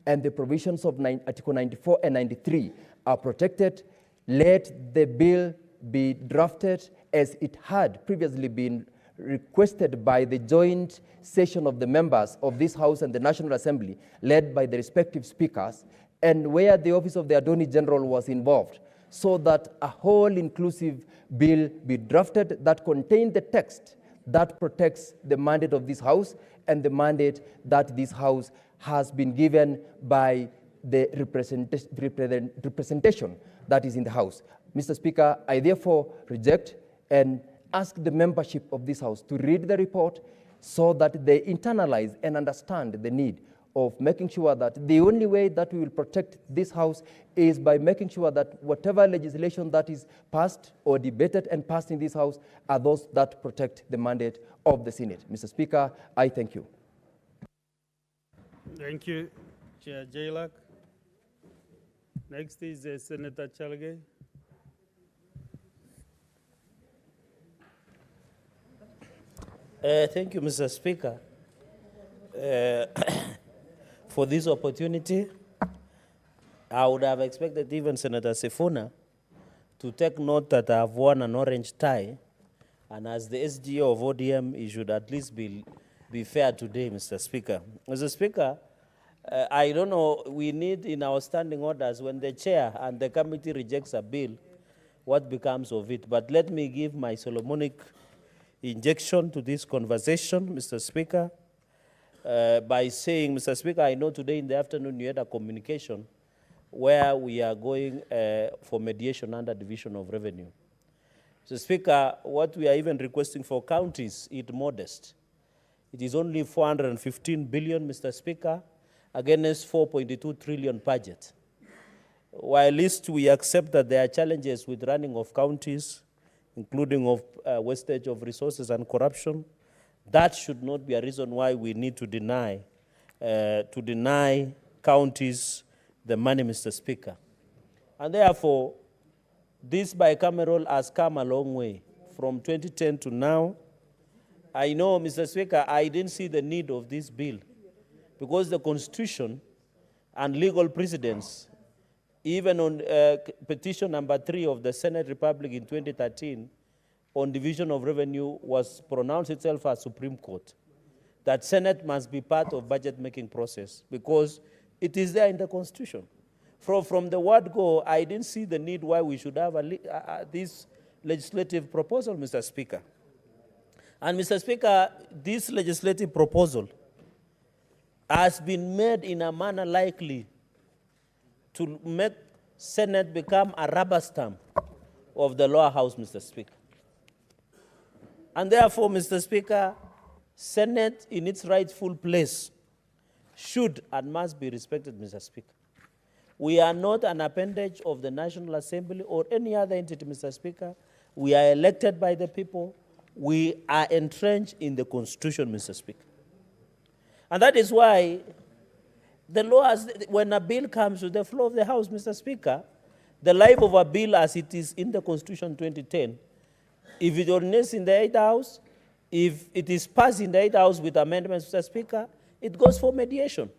and the provisions of Article 94 and 93 are protected. Let the bill be drafted as it had previously been requested by the joint session of the members of this House and the National Assembly, led by the respective speakers, and where the Office of the Attorney General was involved, so that a whole inclusive bill be drafted that contained the text that protects the mandate of this House and the mandate that this House has been given by the representation that is in the House. Mr. Speaker, I therefore reject and ask the membership of this House to read the report so that they internalize and understand the need of making sure that the only way that we will protect this House is by making sure that whatever legislation that is passed or debated and passed in this House are those that protect the mandate of the Senate. Mr. Speaker, I thank you. Thank you, Chair Jailak. Next is Senator Chalgay. Thank you, Mr. Speaker, for this opportunity. I would have expected even Senator Sifuna to take note that I have worn an orange tie, and as the SGO of ODM, it should at least be fair today, Mr. Speaker. Mr. Speaker, I don't know, we need in our standing orders, when the chair and the committee rejects a bill, what becomes of it? But let me give my Solomonic injection to this conversation, Mr. Speaker, by saying, Mr. Speaker, I know today in the afternoon you had a communication where we are going for mediation under Division of Revenue. Mr. Speaker, what we are even requesting for counties is modest. It is only 415 billion, Mr. Speaker, against 4.2 trillion budget. While at least we accept that there are challenges with running of counties, including of wastage of resources and corruption, that should not be a reason why we need to deny counties the money, Mr. Speaker. And therefore, this bicameral has come a long way from 2010 to now. I know, Mr. Speaker, I didn't see the need of this bill because the Constitution and legal precedents, even on petition number 3 of the Senate Republic in 2013 on division of revenue was pronounced itself as Supreme Court, that Senate must be part of budget-making process because it is there in the Constitution. From the word go, I didn't see the need why we should have this legislative proposal, Mr. Speaker. And Mr. Speaker, this legislative proposal has been made in a manner likely to make Senate become a rubber stamp of the lower house, Mr. Speaker. And therefore, Mr. Speaker, Senate in its rightful place should and must be respected, Mr. Speaker. We are not an appendage of the National Assembly or any other entity, Mr. Speaker. We are elected by the people. We are entrenched in the Constitution, Mr. Speaker. And that is why the law, when a bill comes to the floor of the House, Mr. Speaker, the life of a bill as it is in the Constitution 2010, if it originates in the 8th House, if it is passed in the 8th House with amendments, Mr. Speaker, it goes for mediation.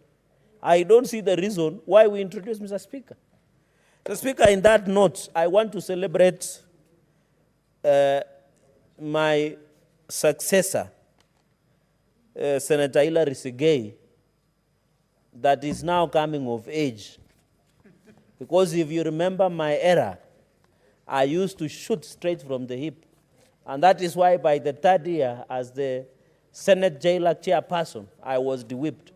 I don't see the reason why we introduce, Mr. Speaker. Mr. Speaker, in that note, I want to celebrate my successor, Senator Hilary Sigei, that is now coming of age. Because if you remember my era, I used to shoot straight from the hip. And that is why by the 3rd year, as the Senate jailer chairperson, I was de-whipped.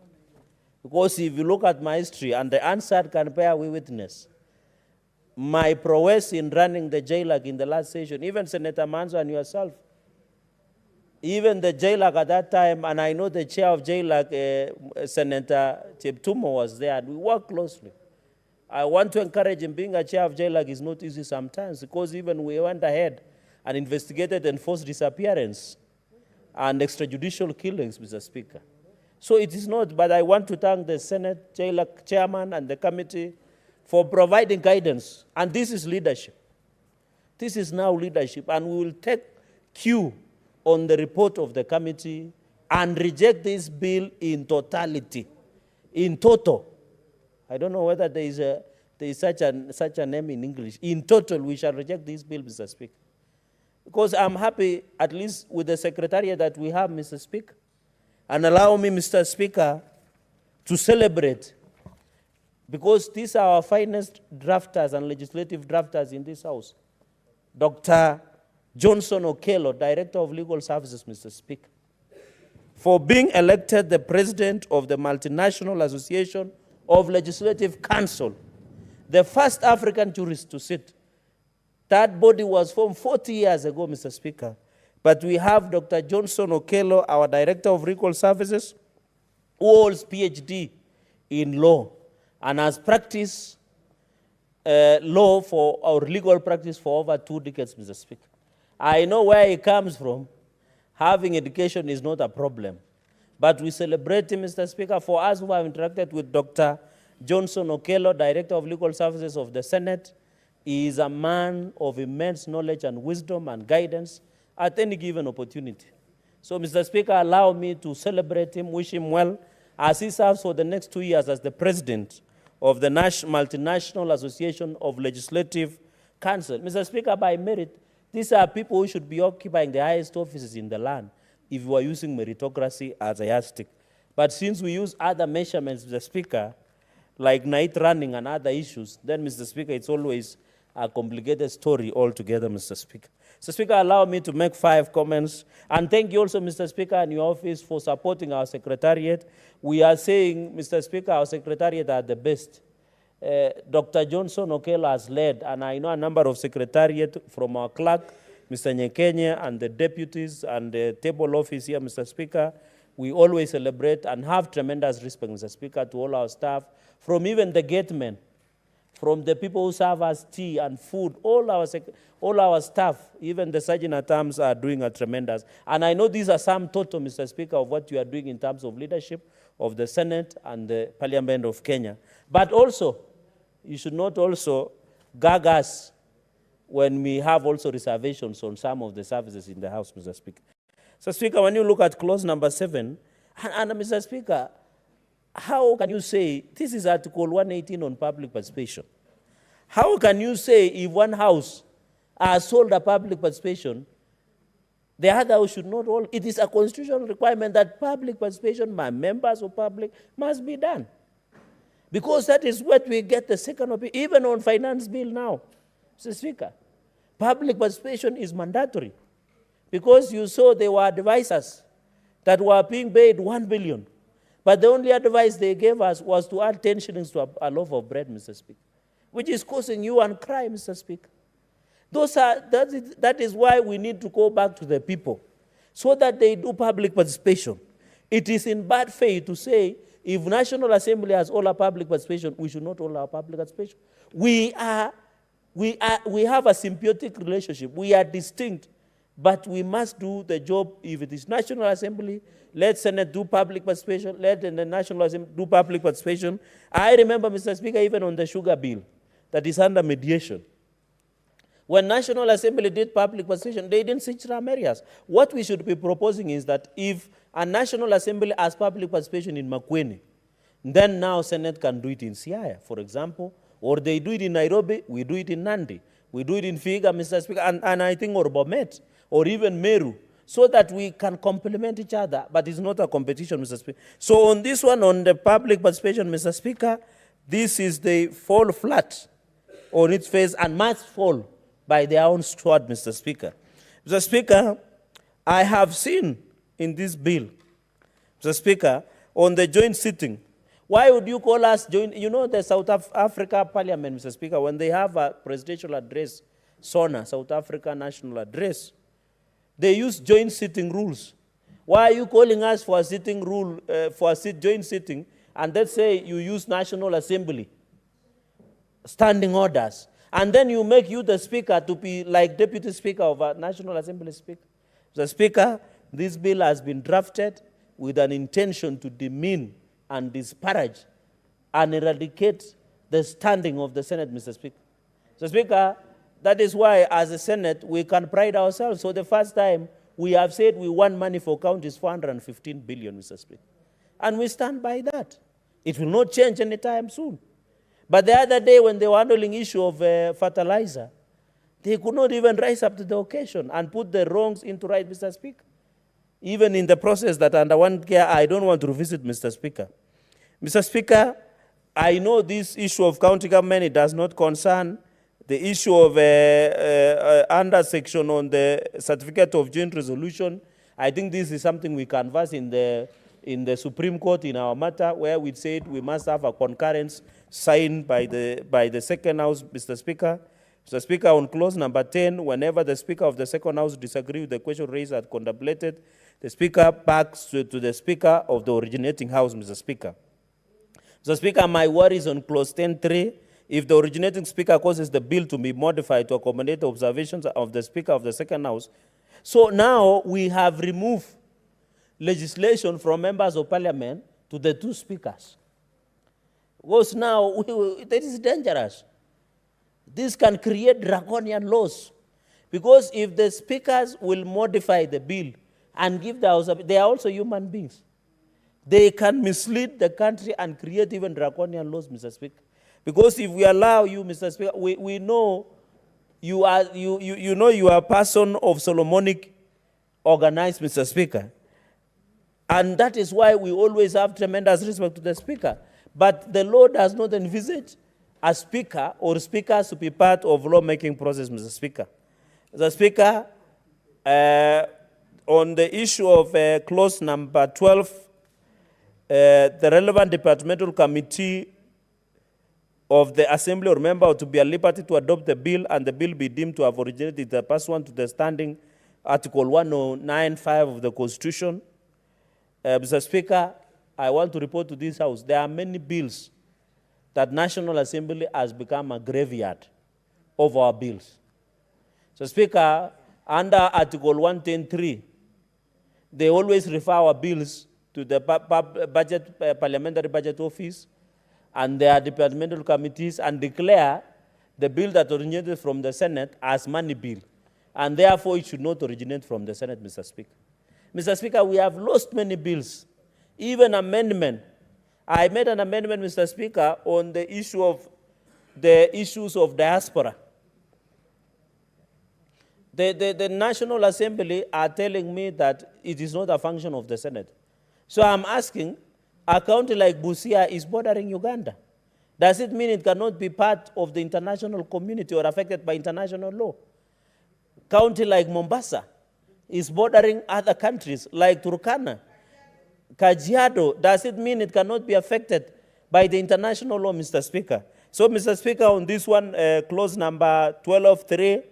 Because if you look at my history, and the answered can bear witness, my prowess in running the JLAC in the last session, even Senator Manzo and yourself, even the JLAC at that time, and I know the chair of JLAC, Senator Cheptumo was there, and we worked closely. I want to encourage him. Being a chair of JLAC is not easy sometimes, because even we went ahead and investigated enforced disappearance and extrajudicial killings, Mr. Speaker. So it is not, but I want to thank the Senate JLAC chairman and the committee for providing guidance. And this is leadership. This is now leadership. And we will take cue on the report of the committee and reject this bill in totality, in total. I don't know whether there is such a name in English. In total, we shall reject this bill, Mr. Speaker. Because I'm happy, at least with the secretariat that we have, Mr. Speaker. And allow me, Mr. Speaker, to celebrate, because these are our finest drafters and legislative drafters in this House. Dr. Johnson Okello, Director of Legal Services, Mr. Speaker, for being elected the President of the Multinational Association of Legislative Council, the first African jurist to sit. That body was formed 40 years ago, Mr. Speaker. But we have Dr. Johnson Okello, our Director of Legal Services, who holds PhD in law and has practiced law for our legal practice for over 2 decades, Mr. Speaker. I know where he comes from. Having education is not a problem. But we celebrate him, Mr. Speaker. For us who have interacted with Dr. Johnson Okello, Director of Legal Services of the Senate, he is a man of immense knowledge and wisdom and guidance at any given opportunity. So, Mr. Speaker, allow me to celebrate him, wish him well, as he serves for the next 2 years as the President of the Multinational Association of Legislative Council. Mr. Speaker, by merit, these are people who should be occupying the highest offices in the land if we are using meritocracy as a yardstick. But since we use other measurements, Mr. Speaker, like night running and other issues, then, Mr. Speaker, it's always a complicated story altogether, Mr. Speaker. Mr. Speaker, allow me to make 5 comments. And thank you also, Mr. Speaker, and your office for supporting our secretariat. We are saying, Mr. Speaker, our secretariat are the best. Dr. Johnson Okello has led, and I know a number of secretariat from our clerk, Mr. Nyekenye and the deputies and the table office here, Mr. Speaker, we always celebrate and have tremendous respect, Mr. Speaker, to all our staff, from even the gatemen, from the people who serve us tea and food, all our staff, even the sergeant at arms are doing a tremendous. And I know these are some total, Mr. Speaker, of what you are doing in terms of leadership of the Senate and the Parliament of Kenya. But also, you should not also gag us when we have also reservations on some of the services in the House, Mr. Speaker. So, Speaker, when you look at clause number 7, and Mr. Speaker, how can you say, this is Article 118 on public participation. How can you say if one house has sold a public participation, the other house should not hold? It is a constitutional requirement that public participation by members of public must be done. Because that is what we get the second opinion, even on finance bill now, Mr. Speaker. Public participation is mandatory. Because you saw there were advisors that were being paid 1 billion. But the only advice they gave us was to add 10 shillings to a loaf of bread, Mr. Speaker, which is causing you and cry, Mr. Speaker. That is why we need to go back to the people so that they do public participation. It is in bad faith to say if National Assembly has all our public participation, we should not all our public participation. We have a symbiotic relationship. We are distinct, but we must do the job. If it is National Assembly, let Senate do public participation, let the National Assembly do public participation. I remember, Mr. Speaker, even on the sugar bill that is under mediation. When National Assembly did public participation, they didn't switch some areas. What we should be proposing is that if a National Assembly has public participation in Makueni, then now Senate can do it in Siaya, for example, or they do it in Nairobi, we do it in Nandi, we do it in Figa, Mr. Speaker, and I think or Bomet, or even Meru, so that we can complement each other, but it's not a competition, Mr. Speaker. So on this one, on the public participation, Mr. Speaker, this is the fall flat on its face and must fall by their own sword, Mr. Speaker. Mr. Speaker, I have seen in this bill, Mr. Speaker, on the joint sitting, why would you call us joint? You know the South Africa Parliament, Mr. Speaker, when they have a presidential address, SONA, South Africa National Address, they use joint sitting rules. Why are you calling us for a sitting rule, for a joint sitting, and let's say you use National Assembly, standing orders, and then you make you the speaker to be like deputy speaker of a National Assembly speaker? The Speaker, this bill has been drafted with an intention to demean and disparage and eradicate the standing of the Senate, Mr. Speaker. So, Speaker, that is why, as a Senate, we can pride ourselves. For the first time, we have said we want money for counties, 415 billion, Mr. Speaker. And we stand by that. It will not change anytime soon. But the other day, when they were handling issue of fertilizer, they could not even rise up to the occasion and put the wrongs into right, Mr. Speaker. Even in the process that under one care, I don't want to revisit, Mr. Speaker. Mr. Speaker, I know this issue of county government, it does not concern the issue of under section on the certificate of joint resolution. I think this is something we canvass in the Supreme Court in our matter, where we said we must have a concurrence signed by the second house, Mr. Speaker. Mr. Speaker, on clause number 10, whenever the Speaker of the second house disagrees with the question raised and contemplated, the Speaker backs to the Speaker of the originating house, Mr. Speaker. Mr. Speaker, my worry is on clause 10.3. If the originating Speaker causes the bill to be modified to accommodate the observations of the Speaker of the second house. So now we have removed legislation from members of Parliament to the two speakers. Because now that is dangerous. This can create draconian laws. Because if the speakers will modify the bill and give the House, they are also human beings. They can mislead the country and create even draconian laws, Mr. Speaker. Because if we allow you, Mr. Speaker, we know you are a person of Solomonic organized, Mr. Speaker. And that is why we always have tremendous respect to the Speaker. But the law does not envisage a speaker or speakers to be part of lawmaking process, Mr. Speaker. Mr. Speaker, on the issue of clause number 12, the relevant departmental committee of the assembly or member to be at liberty to adopt the bill and the bill be deemed to have originated pursuant to the standing Article 1095 of the Constitution. Mr. Speaker, I want to report to this House, there are many bills that National Assembly has become a graveyard of our bills. So, Speaker, under Article 110.3, they always refer our bills to the Parliamentary Budget Office and their departmental committees and declare the bill that originated from the Senate as money bill. And therefore, it should not originate from the Senate, Mr. Speaker. Mr. Speaker, we have lost many bills, even amendment. I made an amendment, Mr. Speaker, on the issue of the issues of diaspora. The National Assembly are telling me that it is not a function of the Senate. So I'm asking, a county like Busia is bordering Uganda. Does it mean it cannot be part of the international community or affected by international law? County like Mombasa is bordering other countries like Turkana, Kajiado. Does it mean it cannot be affected by the international law, Mr. Speaker? So, Mr. Speaker, on this one, clause number 12.3,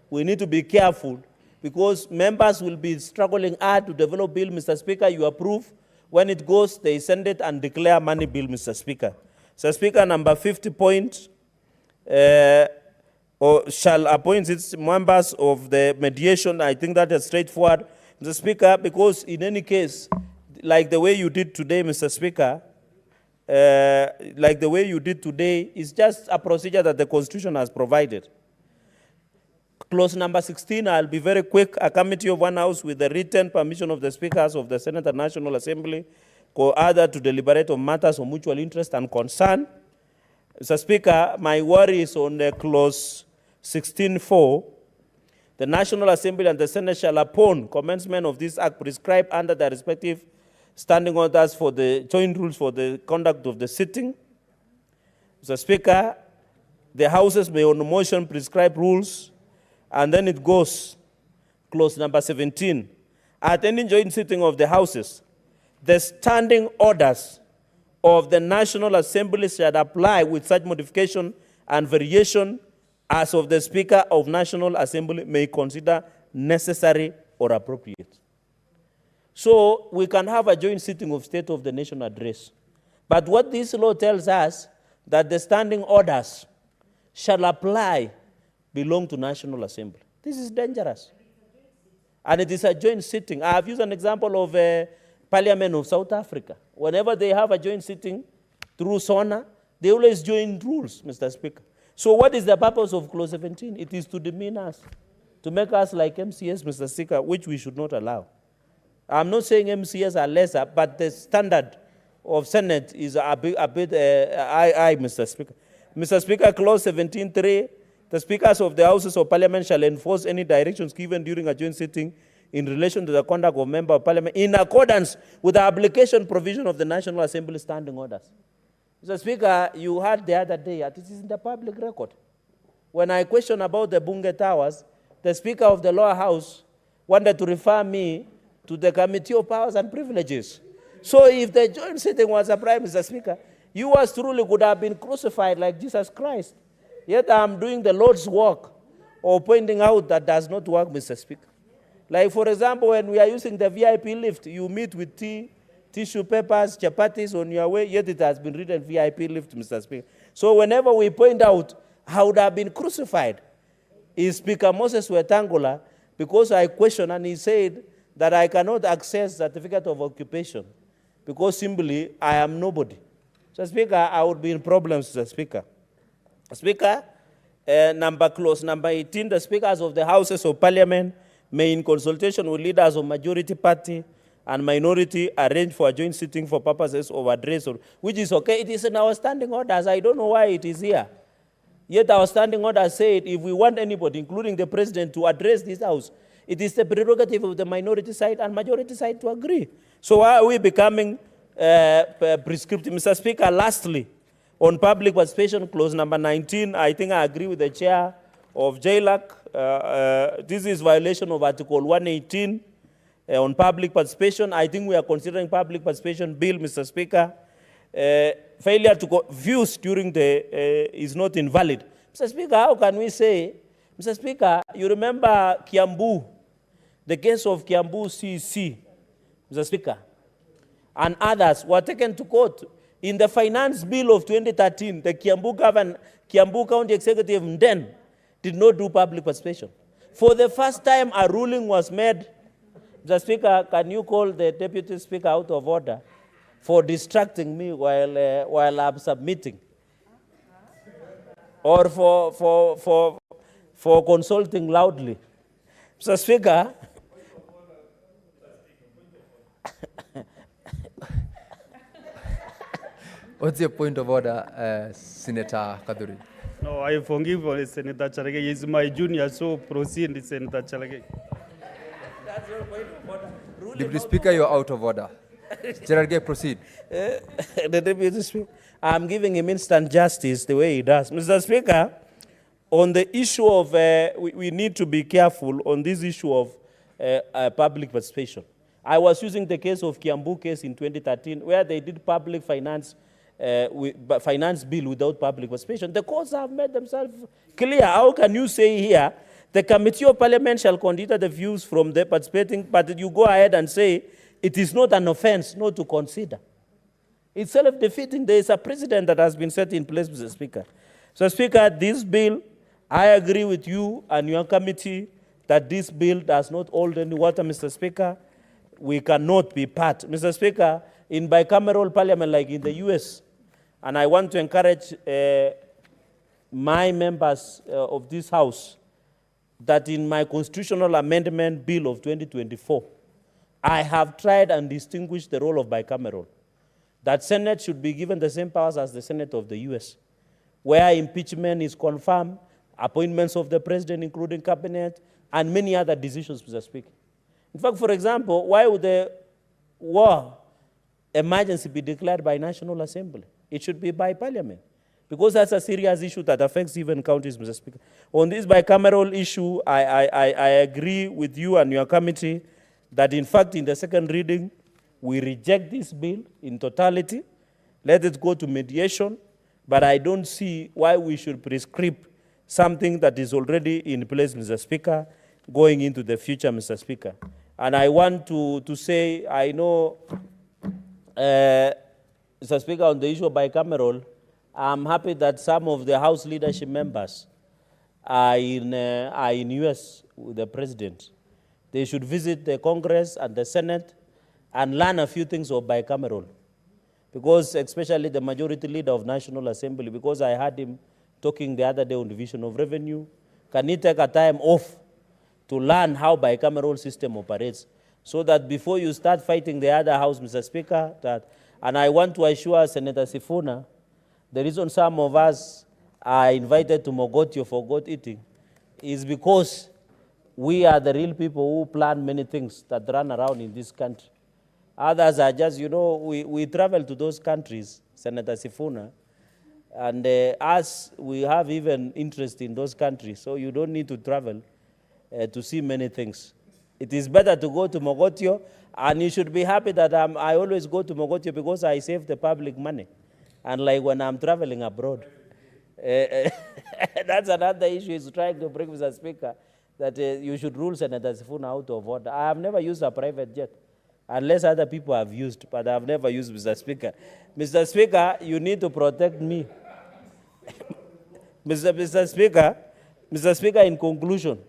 we need to be careful because members will be struggling hard to develop bill. Mr. Speaker, you approve. When it goes, they send it and declare money bill, Mr. Speaker. Mr. Speaker, number 50 point, or shall appoint its members of the mediation. I think that is straightforward, Mr. Speaker, because in any case, like the way you did today, Mr. Speaker, like the way you did today, is just a procedure that the Constitution has provided. Clause number 16, I'll be very quick. A committee of one house with the written permission of the speakers of the Senate and National Assembly co-order to deliberate on matters of mutual interest and concern. Mr. Speaker, my worry is on clause 16.4. The National Assembly and the Senate shall, upon commencement of this act, prescribe under their respective standing orders for the joint rules for the conduct of the sitting. Mr. Speaker, the houses may on motion prescribe rules. And then it goes, clause number 17. At any joint sitting of the houses, the standing orders of the National Assembly shall apply with such modification and variation as of the Speaker of National Assembly may consider necessary or appropriate. So we can have a joint sitting of State of the Nation address. But what this law tells us, that the standing orders shall apply belong to National Assembly. This is dangerous. And it is a joint sitting. I have used an example of Parliament of South Africa. Whenever they have a joint sitting through SONA, they always join rules, Mr. Speaker. So what is the purpose of clause 17? It is to demean us, to make us like MCS, Mr. Speaker, which we should not allow. I'm not saying MCS are lesser, but the standard of Senate is a bit high, Mr. Speaker. Mr. Speaker, clause 17.3, the speakers of the Houses of Parliament shall enforce any directions given during a joint sitting in relation to the conduct of member of Parliament in accordance with the application provision of the National Assembly standing orders. Mr. Speaker, you heard the other day, it is in the public record. When I questioned about the Bunge Towers, the Speaker of the lower house wanted to refer me to the Committee of Powers and Privileges. So if the joint sitting was a prime, Mr. Speaker, you as truly could have been crucified like Jesus Christ. Yet I'm doing the Lord's work or pointing out that does not work, Mr. Speaker. Like, for example, when we are using the VIP lift, you meet with tea, tissue papers, chapatis on your way, yet it has been written VIP lift, Mr. Speaker. So whenever we point out how would have been crucified, is Speaker Moses Wetangula, because I questioned and he said that I cannot access certificate of occupation because simply I am nobody. So, Speaker, I would be in problems, Mr. Speaker. Speaker, clause number 18, the speakers of the Houses of Parliament may, in consultation with leaders of majority party and minority, arrange for a joint sitting for purposes of address, which is okay. It is in our standing orders. I don't know why it is here. Yet our standing orders said if we want anybody, including the president, to address this House, it is the prerogative of the minority side and majority side to agree. So why are we becoming prescriptive? Mr. Speaker, lastly, on public participation, clause number 19, I think I agree with the chair of JLAC. This is violation of Article 118 on public participation. I think we are considering public participation bill, Mr. Speaker. failure to views during the is not invalid. Mr. Speaker, how can we say, Mr. Speaker, you remember Kiambu, the case of Kiambu CC, Mr. Speaker, and others were taken to court. In the finance bill of 2013, the Kiambu County Executive then did not do public participation. For the first time, a ruling was made. Mr. Speaker, can you call the Deputy Speaker out of order for distracting me while I'm submitting? Or for consulting loudly? Mr. Speaker, What's your point of order, Senator Kaduri? No, I forgive Senator Chalage. He's my junior, so proceed, Senator Chalage. that's your point of order. Deputy Speaker, you're out of order. Cherargei, proceed. The Deputy Speaker, I'm giving him instant justice the way he does. Mr. Speaker, on the issue of, we need to be careful on this issue of public participation. I was using the case of Kiambu case in 2013, where they did public finance bill without public participation. The courts have made themselves clear. How can you say here, the Committee of Parliament shall consider the views from the participating, but you go ahead and say it is not an offense not to consider? It's self-defeating. There is a precedent that has been set in place, Mr. Speaker. So, Speaker, this bill, I agree with you and your committee that this bill does not hold any water, Mr. Speaker. We cannot be part. Mr. Speaker, in bicameral parliament like in the US, and I want to encourage my members of this House that in my constitutional amendment bill of 2024, I have tried and distinguished the role of bicameral. That Senate should be given the same powers as the Senate of the US, where impeachment is confirmed, appointments of the president, including cabinet, and many other decisions, Mr. Speaker. In fact, for example, why would the war emergency be declared by National Assembly? It should be by Parliament, because that's a serious issue that affects even counties, Mr. Speaker. On this bicameral issue, I agree with you and your committee that, in fact, in the second reading, we reject this bill in totality, let it go to mediation, but I don't see why we should prescribe something that is already in place, Mr. Speaker, going into the future, Mr. Speaker. And I want to say, I know, Mr. Speaker, on the issue of bicameral, I'm happy that some of the House leadership members are in US with the President. They should visit the Congress and the Senate and learn a few things of bicameral. Because especially the majority leader of National Assembly, because I heard him talking the other day on division of revenue, can he take a time off to learn how bicameral system operates, so that before you start fighting the other House, Mr. Speaker, and I want to assure Senator Sifuna, the reason some of us are invited to Mogotio for goat eating is because we are the real people who plan many things that run around in this country. Others are just, we travel to those countries, Senator Sifuna, and us, we have even interest in those countries, so you don't need to travel to see many things. It is better to go to Mogotio, and you should be happy that I always go to Mogotio because I save the public money, unlike when I'm traveling abroad. That's another issue is trying to bring, Mr. Speaker, that you should rule Senator Sifuna out of order. I have never used a private jet, unless other people have used, but I have never used, Mr. Speaker. Mr. Speaker, you need to protect me. Mr. Speaker, in conclusion,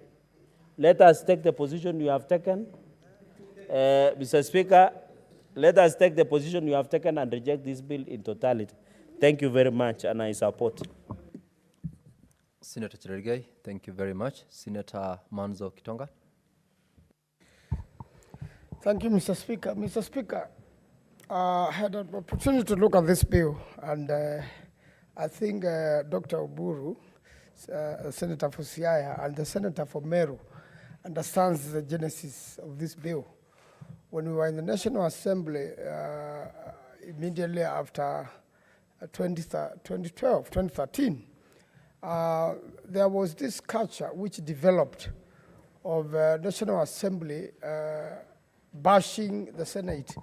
let us take the position you have taken. Mr. Speaker, let us take the position you have taken and reject this bill in totality. Thank you very much, and I support. Senator Cherargei, thank you very much. Senator Manzo Kitonga. Thank you, Mr. Speaker. Mr. Speaker, I had an opportunity to look at this bill, and I think Dr. Oburu, Senator for Siaya, and the Senator for Meru understands the genesis of this bill. When we were in the National Assembly, immediately after 2013, there was this culture which developed of National Assembly bashing the Senate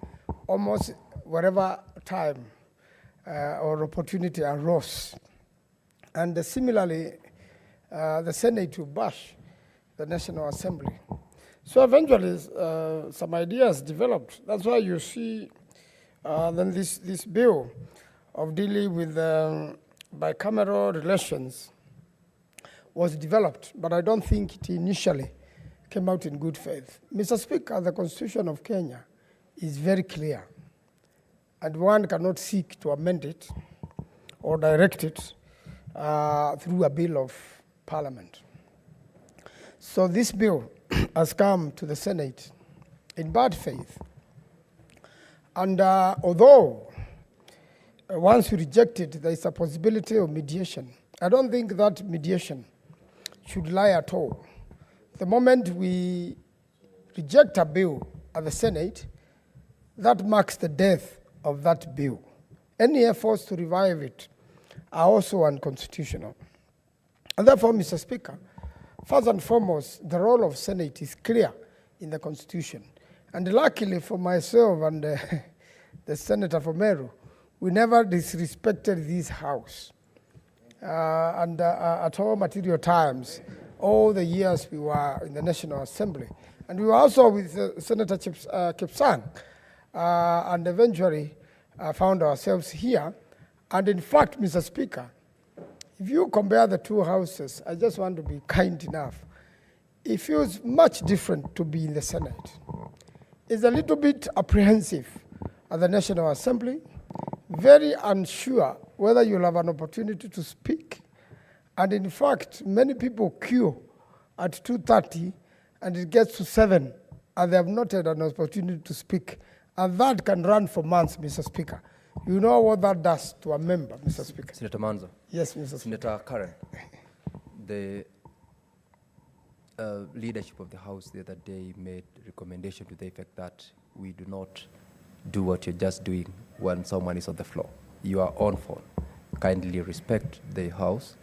almost whatever time. or opportunity arose. And similarly, the Senate will bash the National Assembly. So eventually, some ideas developed. That's why you see then this bill of dealing with bicameral relations was developed, but I don't think it initially came out in good faith. Mr. Speaker, the Constitution of Kenya is very clear, and one cannot seek to amend it or direct it through a bill of parliament. So this bill has come to the Senate in bad faith. And although once you reject it, there is a possibility of mediation. I don't think that mediation should lie at all. The moment we reject a bill at the Senate, that marks the death of that bill. Any efforts to revive it are also unconstitutional. And therefore, Mr. Speaker, first and foremost, the role of Senate is clear in the Constitution. And luckily for myself and the Senator from Meru, we never disrespected this House. And at all material times, all the years we were in the National Assembly. And we were also with Senator Kipsang, and eventually found ourselves here. And in fact, Mr. Speaker, if you compare the two houses, I just want to be kind enough. It feels much different to be in the Senate. It's a little bit apprehensive at the National Assembly, very unsure whether you'll have an opportunity to speak. And in fact, many people queue at 2:30 and it gets to 7 and they have not had an opportunity to speak. And that can run for months, Mr. Speaker. You know what that does to a member, Mr. Speaker. Senator Manzo. Yes, Mr. Speaker. Senator Karen, the leadership of the House the other day made a recommendation to the effect that we do not do what you're just doing when someone is on the floor. You are on phone. Kindly respect the House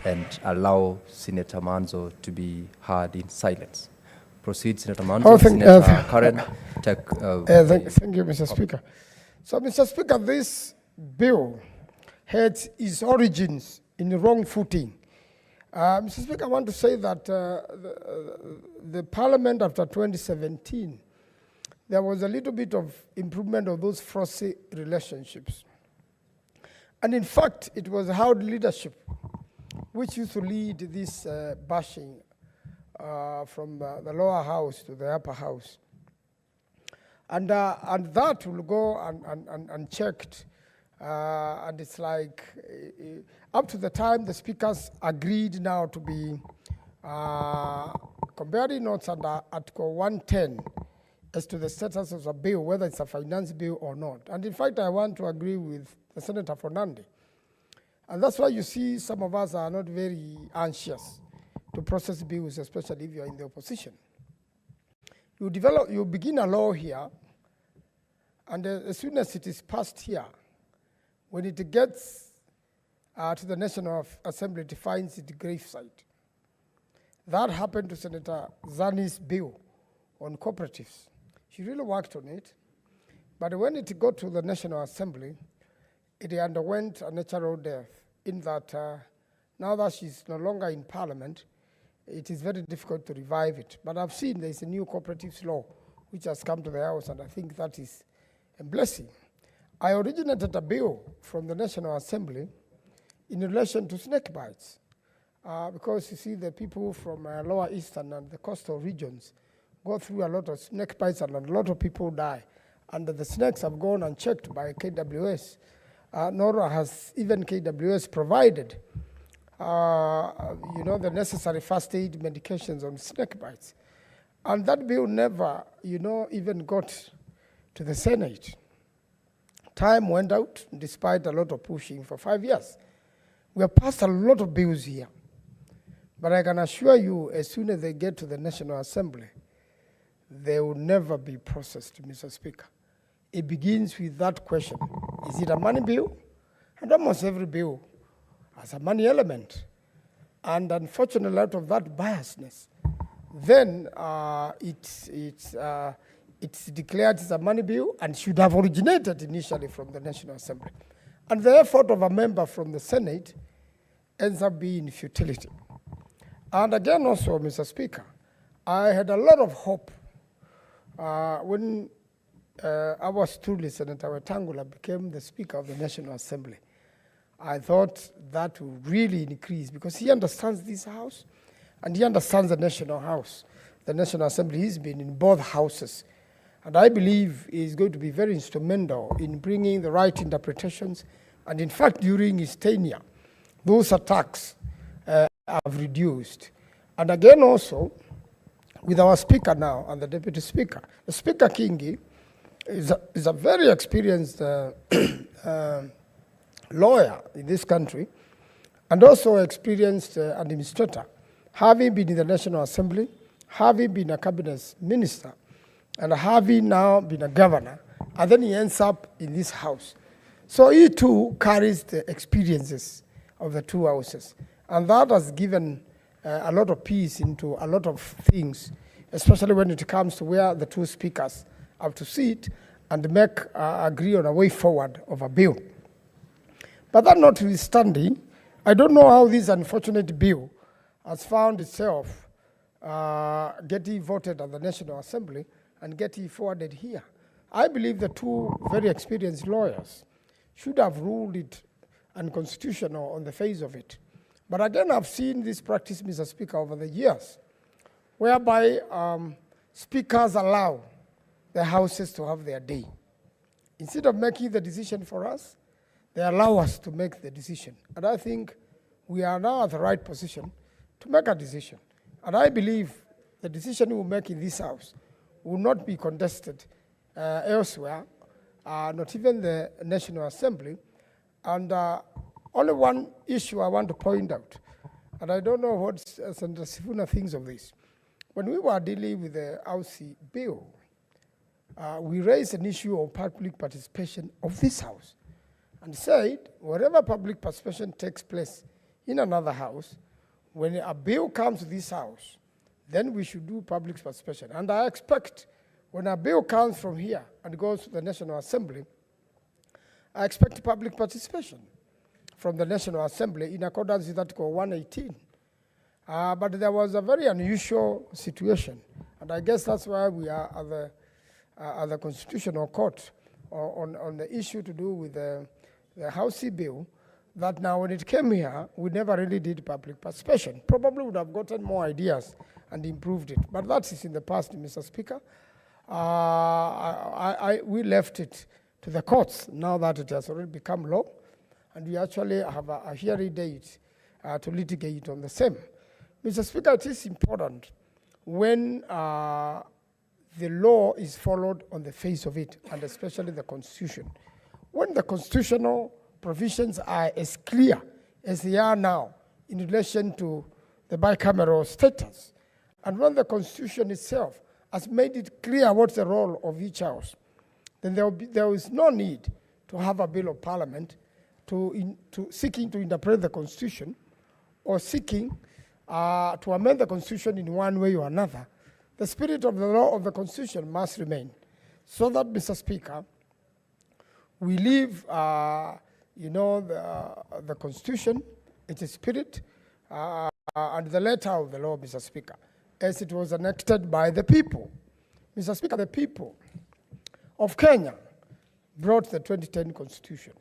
and allow Senator Manzo to be heard in silence. Proceed, Senator Manzo. Senator Karen, thank you, Mr. Speaker. So, Mr. Speaker, this bill had its origins in the wrong footing. Mr. Speaker, I want to say that the Parliament after 2017, there was a little bit of improvement of those frosty relationships. And in fact, it was Howard leadership which used to lead this bashing from the lower house to the upper house. And that will go unchecked. And it's like, up to the time the speakers agreed now to be comparing notes under Article 110 as to the status of a bill, whether it's a finance bill or not. And in fact, I want to agree with the Senator Fernandi. And that's why you see some of us are not very anxious to process bills, especially if you're in the opposition. You begin a law here, and as soon as it is passed here, when it gets to the National Assembly, it finds its gravesite. That happened to Senator Zani's bill on cooperatives. She really worked on it, but when it got to the National Assembly, it underwent a natural death in that now that she's no longer in Parliament, it is very difficult to revive it. But I've seen there's a new cooperatives law which has come to the House, and I think that is a blessing. I originated a bill from the National Assembly in relation to snake bites, because you see the people from Lower Eastern and the coastal regions go through a lot of snake bites and a lot of people die. And the snakes have gone unchecked by KWS. Nor has even KWS provided the necessary first aid medications on snake bites. And that bill never, even got to the Senate. Time went out despite a lot of pushing for 5 years. We have passed a lot of bills here. But I can assure you, as soon as they get to the National Assembly, they will never be processed, Mr. Speaker. It begins with that question. Is it a money bill? And almost every bill has a money element. And unfortunately, out of that biasness, then it's declared as a money bill and should have originated initially from the National Assembly. And the effort of a member from the Senate ends up being futility. And again also, Mr. Speaker, I had a lot of hope when ours truly, Senator Wetangula, became the Speaker of the National Assembly. I thought that would really increase because he understands this House and he understands the National House. The National Assembly, he's been in both houses. And I believe he's going to be very instrumental in bringing the right interpretations. And in fact, during his tenure, those attacks have reduced. And again also, with our Speaker now and the Deputy Speaker, the Speaker Kingi is a very experienced lawyer in this country and also experienced administrator, having been in the National Assembly, having been a cabinet minister, and having now been a governor, and then he ends up in this house. So he too carries the experiences of the two houses. And that has given a lot of peace into a lot of things, especially when it comes to where the two speakers have to sit and agree on a way forward of a bill. But that notwithstanding, I don't know how this unfortunate bill has found itself getting voted at the National Assembly and getting forwarded here. I believe the two very experienced lawyers should have ruled it unconstitutional on the face of it. But again, I've seen this practice, Mr. Speaker, over the years, whereby speakers allow the houses to have their day. Instead of making the decision for us, they allow us to make the decision. And I think we are now at the right position to make a decision. And I believe the decision we will make in this House will not be contested elsewhere, not even the National Assembly. And only one issue I want to point out, and I don't know what Senator Sifuna thinks of this. When we were dealing with the Aussie bill, we raised an issue of public participation of this House and said, wherever public participation takes place in another House, when a bill comes to this House, then we should do public participation. And I expect when a bill comes from here and goes to the National Assembly, I expect public participation from the National Assembly in accordance with Article 118. But there was a very unusual situation, and I guess that's why we are at the Constitutional Court on the issue to do with the House bill, that now when it came here, we never really did public participation. Probably would have gotten more ideas and improved it, but that is in the past, Mr. Speaker. We left it to the courts now that it has already become law, and we actually have a hearing date to litigate on the same. Mr. Speaker, it is important when the law is followed on the face of it, and especially the Constitution. When the constitutional provisions are as clear as they are now in relation to the bicameral status, and when the Constitution itself has made it clear what's the role of each House, then there is no need to have a bill of parliament seeking to interpret the Constitution or seeking to amend the Constitution in one way or another. The spirit of the law of the Constitution must remain, so that, Mr. Speaker, we leave the Constitution, its spirit, and the letter of the law, Mr. Speaker, as it was enacted by the people. Mr. Speaker, the people of Kenya brought the 2010 Constitution.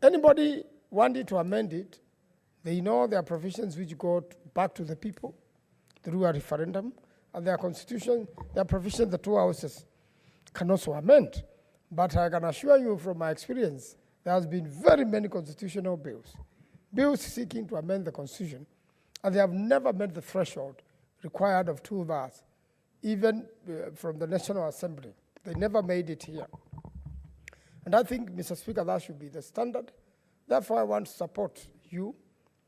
Anybody wanting to amend it, they know there are provisions which go back to the people through a referendum, and their constitution, their provisions the two houses can also amend. But I can assure you from my experience, there has been very many constitutional bills seeking to amend the Constitution, and they have never met the threshold required of 2 hours, even from the National Assembly. They never made it here. And I think, Mr. Speaker, that should be the standard. Therefore, I want to support you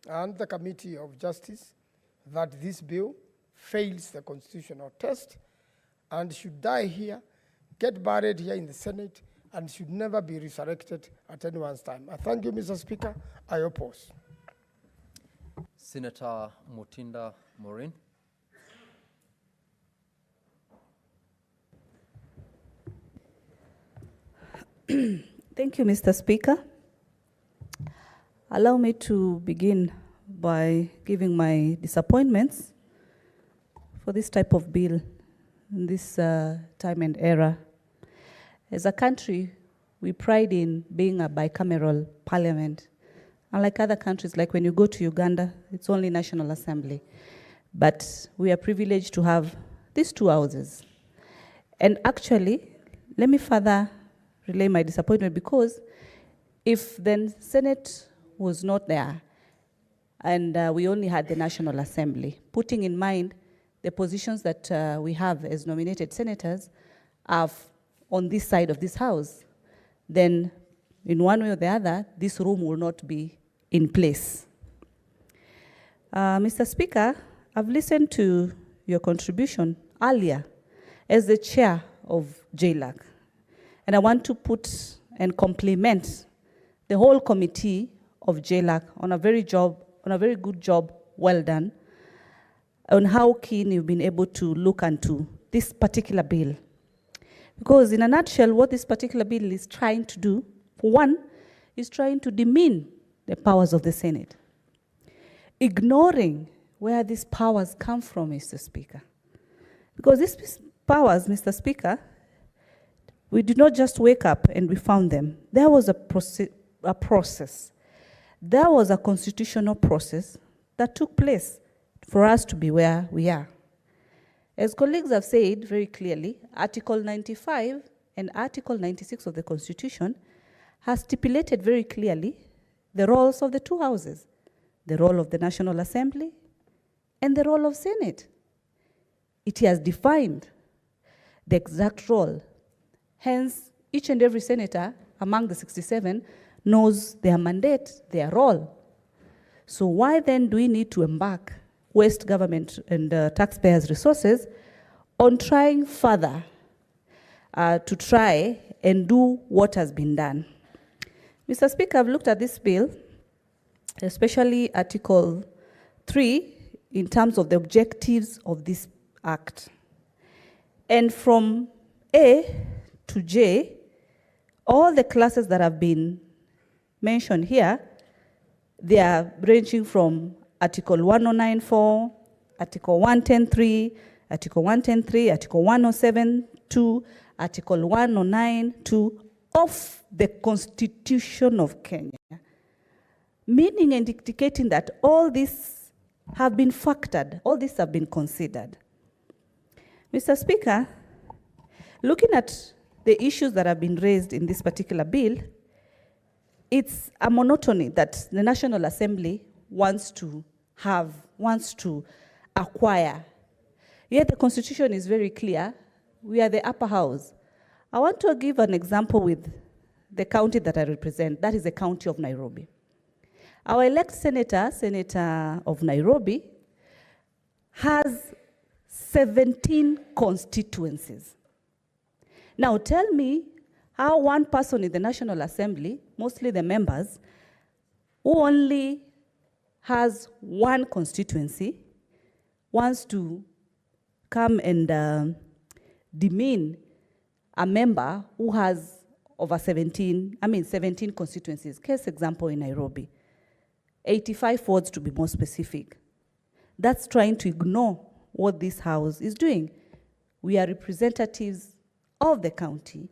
and the Committee of Justice that this bill fails the constitutional test and should die here, get buried here in the Senate, and should never be resurrected at anyone's time. I thank you, Mr. Speaker. I oppose. Senator Mutinda Maureen. Thank you, Mr. Speaker. Allow me to begin by giving my disappointments for this type of bill in this time and era. As a country, we pride in being a bicameral parliament. Unlike other countries, like when you go to Uganda, it's only National Assembly. But we are privileged to have these two houses. And actually, let me further relay my disappointment, because if the Senate was not there and we only had the National Assembly, putting in mind the positions that we have as nominated senators are on this side of this house, then in one way or the other, this room will not be in place. Mr. Speaker, I've listened to your contribution earlier as the chair of JLAC, and I want to put and compliment the whole committee of JLAC on a very good job, well done, on how keen you've been able to look into this particular bill. Because in a nutshell, what this particular bill is trying to do, one, is trying to demean the powers of the Senate, ignoring where these powers come from, Mr. Speaker. Because these powers, Mr. Speaker, we did not just wake up and we found them. There was a process. There was a constitutional process that took place for us to be where we are. As colleagues have said very clearly, Article 95 and Article 96 of the Constitution has stipulated very clearly the roles of the two houses, the role of the National Assembly and the role of Senate. It has defined the exact role. Hence, each and every senator among the 67 knows their mandate, their role. So why then do we need to embark, waste government and taxpayers' resources on trying further to try and do what has been done? Mr. Speaker, I've looked at this bill, especially Article 3, in terms of the objectives of this act. And from A to J, all the classes that have been mentioned here, they are ranging from Article 109.4, Article 110.3, Article 110.3, Article 107.2, Article 109.2 of the Constitution of Kenya, meaning and indicating that all these have been factored, all these have been considered. Mr. Speaker, looking at the issues that have been raised in this particular bill, it's a monotony that the National Assembly wants to acquire. Yet the Constitution is very clear. We are the upper house. I want to give an example with the county that I represent. That is the county of Nairobi. Our elected senator of Nairobi, has 17 constituencies. Now tell me how one person in the National Assembly, mostly the members, who only has one constituency, wants to come and demean a member who has over 17 constituencies. Case example in Nairobi, 85 wards to be more specific. That's trying to ignore what this house is doing. We are representatives of the county,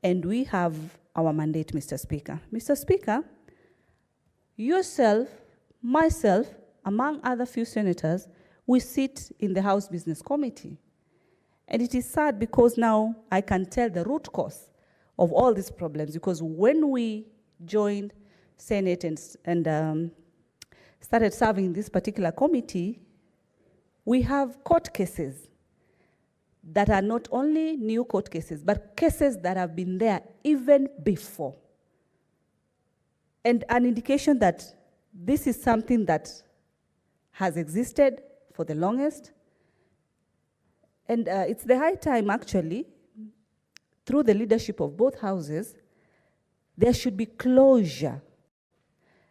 and we have our mandate, Mr. Speaker. Mr. Speaker, yourself, myself, among other few senators, we sit in the House Business Committee. And it is sad because now I can tell the root cause of all these problems, because when we joined Senate and started serving this particular committee, we have court cases that are not only new court cases, but cases that have been there even before. And an indication that this is something that has existed for the longest. And it's the high time, actually, through the leadership of both houses, there should be closure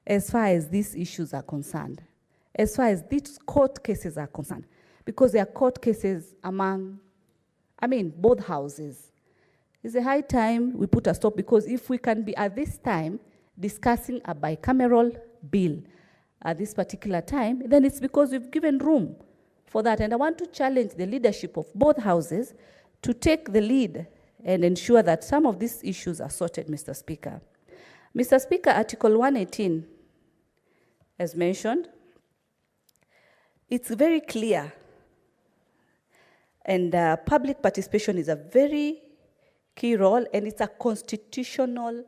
as far as these issues are concerned, as far as these court cases are concerned, because they are court cases among, both houses. It's a high time we put a stop, because if we can be at this time discussing a bicameral bill at this particular time, then it's because we've given room for that. And I want to challenge the leadership of both houses to take the lead and ensure that some of these issues are sorted, Mr. Speaker. Mr. Speaker, Article 118, as mentioned, it's very clear, and public participation is a very key role, and it's a constitutional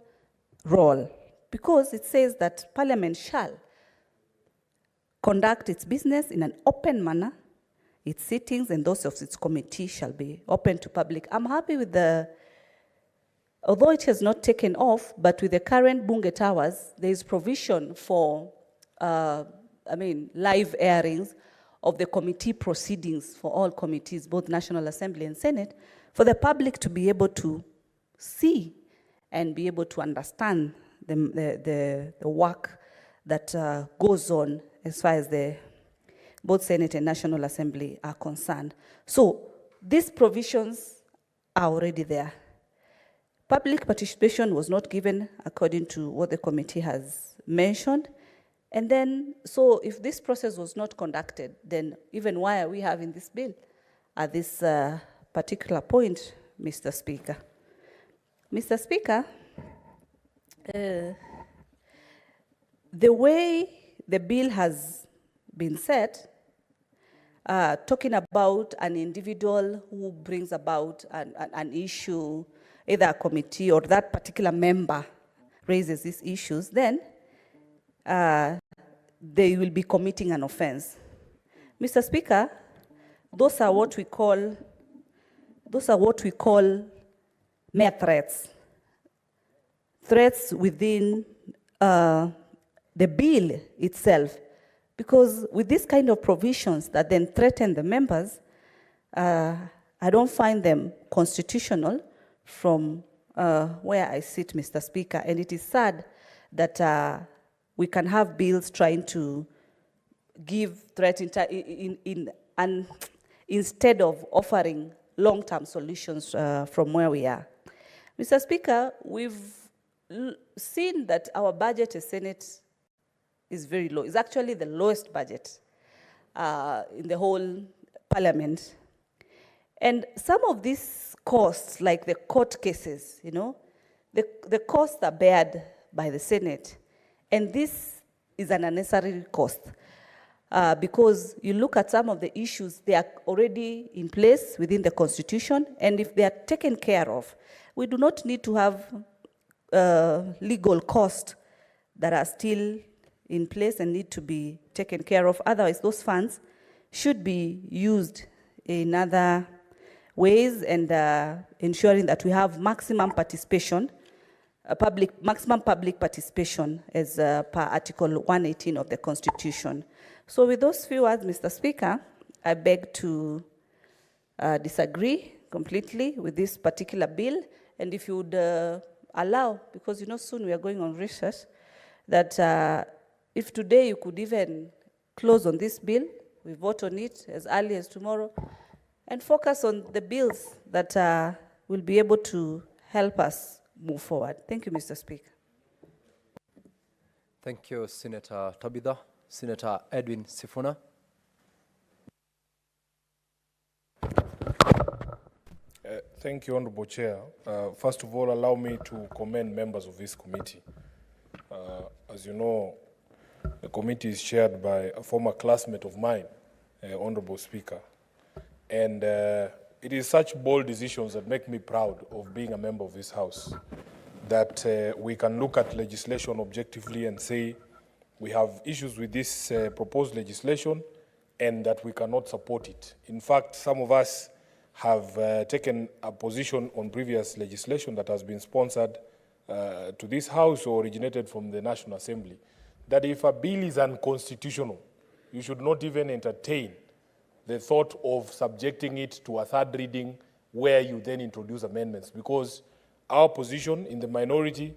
role, because it says that Parliament shall conduct its business in an open manner. Its sittings and those of its committee shall be open to public. I'm happy with although it has not taken off, but with the current Bunge Towers, there is provision for, live airings of the committee proceedings for all committees, both National Assembly and Senate, for the public to be able to see and be able to understand the work that goes on as far as both Senate and National Assembly are concerned. So these provisions are already there. Public participation was not given according to what the committee has mentioned. And then, so if this process was not conducted, then even why are we having this bill at this particular point, Mr. Speaker? Mr. Speaker, the way the bill has been set, talking about an individual who brings about an issue, either a committee or that particular member raises these issues, then they will be committing an offense. Mr. Speaker, those are what we call mere threats. Threats within the bill itself. Because with this kind of provisions that then threaten the members, I don't find them constitutional from where I sit, Mr. Speaker. And it is sad that we can have bills trying to give threat instead of offering long-term solutions from where we are. Mr. Speaker, we've seen that our budget as Senate is very low. It's actually the lowest budget in the whole Parliament. And some of these costs, like the court cases, the costs are bared by the Senate. And this is an unnecessary cost because you look at some of the issues, they are already in place within the Constitution, and if they are taken care of, we do not need to have legal costs that are still in place and need to be taken care of. Otherwise, those funds should be used in other ways and ensuring that we have maximum participation, maximum public participation as per Article 118 of the Constitution. So with those few words, Mr. Speaker, I beg to disagree completely with this particular bill. And if you would allow, because soon we are going on recess, that if today you could even close on this bill, we vote on it as early as tomorrow, and focus on the bills that will be able to help us move forward. Thank you, Mr. Speaker. Thank you, Senator Tabitha. Senator Edwin Sifuna. Thank you, Honorable Chair. First of all, allow me to commend members of this committee. As you know, the committee is chaired by a former classmate of mine, Honorable Speaker. And it is such bold decisions that make me proud of being a member of this House, that we can look at legislation objectively and say we have issues with this proposed legislation and that we cannot support it. In fact, some of us have taken a position on previous legislation that has been sponsored to this House or originated from the National Assembly, that if a bill is unconstitutional, you should not even entertain the thought of subjecting it to a third reading where you then introduce amendments, because our position in the minority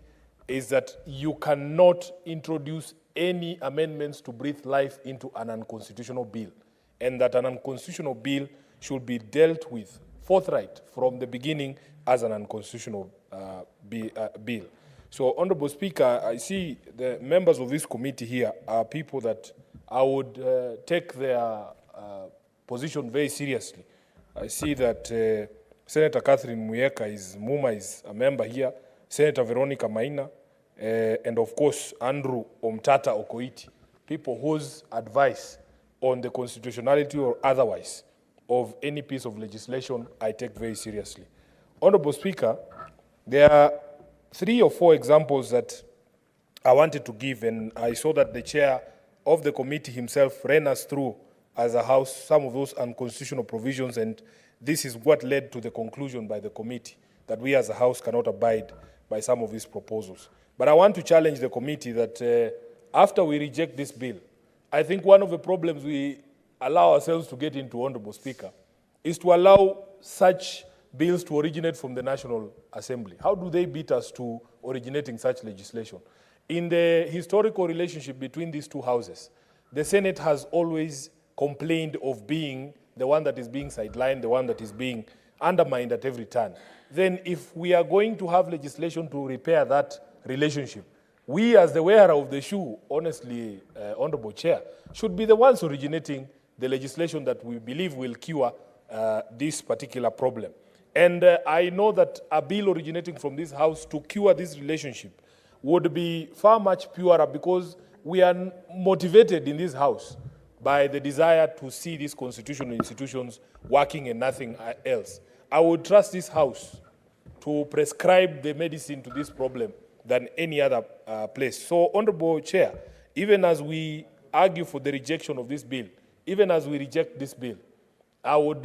is that you cannot introduce any amendments to breathe life into an unconstitutional bill, and that an unconstitutional bill should be dealt with forthright from the beginning as an unconstitutional bill. So, Honorable Speaker, I see the members of this committee here are people that I would take their position very seriously. I see that Senator Catherine Muma is a member here, Senator Veronica Maina, and of course Andrew Omtata Okoiti, people whose advice on the constitutionality or otherwise of any piece of legislation I take very seriously. Honorable Speaker, there are 3 or 4 examples that I wanted to give, and I saw that the chair of the committee himself ran us through as a House some of those unconstitutional provisions, and this is what led to the conclusion by the committee that we as a House cannot abide by some of these proposals. But I want to challenge the committee that after we reject this bill, I think one of the problems we allow ourselves to get into, Honorable Speaker, is to allow such bills to originate from the National Assembly. How do they beat us to originating such legislation? In the historical relationship between these two houses, the Senate has always complained of being the one that is being sidelined, the one that is being undermined at every turn. Then if we are going to have legislation to repair that relationship, we as the wearer of the shoe, honestly, Honorable Chair, should be the ones originating the legislation that we believe will cure this particular problem. And I know that a bill originating from this House to cure this relationship would be far much purer, because we are motivated in this House by the desire to see these constitutional institutions working and nothing else. I would trust this House to prescribe the medicine to this problem than any other place. So, Honorable Chair, even as we argue for the rejection of this bill, even as we reject this bill, I would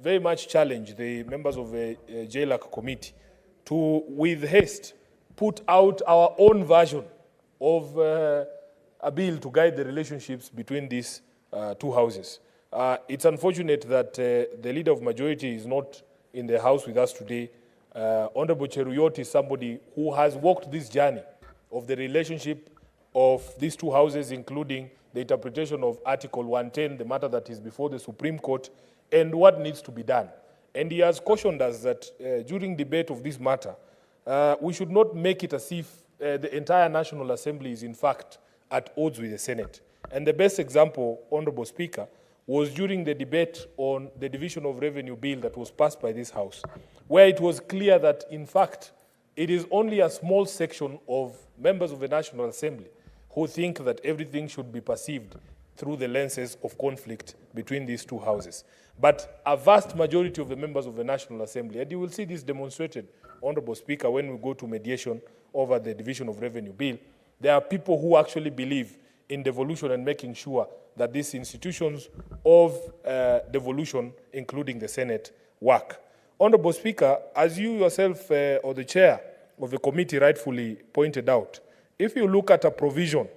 very much challenge the members of the JLAC committee to, with haste, put out our own version of a bill to guide the relationships between these two houses. It's unfortunate that the leader of majority is not in the House with us today. Honorable Cheruyot is somebody who has walked this journey of the relationship of these two houses, including the interpretation of Article 110, the matter that is before the Supreme Court, and what needs to be done. And he has cautioned us that during debate of this matter, we should not make it as if the entire National Assembly is in fact at odds with the Senate. And the best example, Honorable Speaker, was during the debate on the Division of Revenue Bill that was passed by this House, where it was clear that, in fact, it is only a small section of members of the National Assembly who think that everything should be perceived through the lenses of conflict between these two houses. But a vast majority of the members of the National Assembly, and you will see this demonstrated, Honorable Speaker, when we go to mediation over the Division of Revenue Bill, there are people who actually believe in devolution and making sure that these institutions of devolution, including the Senate, work. Honorable Speaker, as you yourself or the chair of the committee rightfully pointed out, if you look at a provision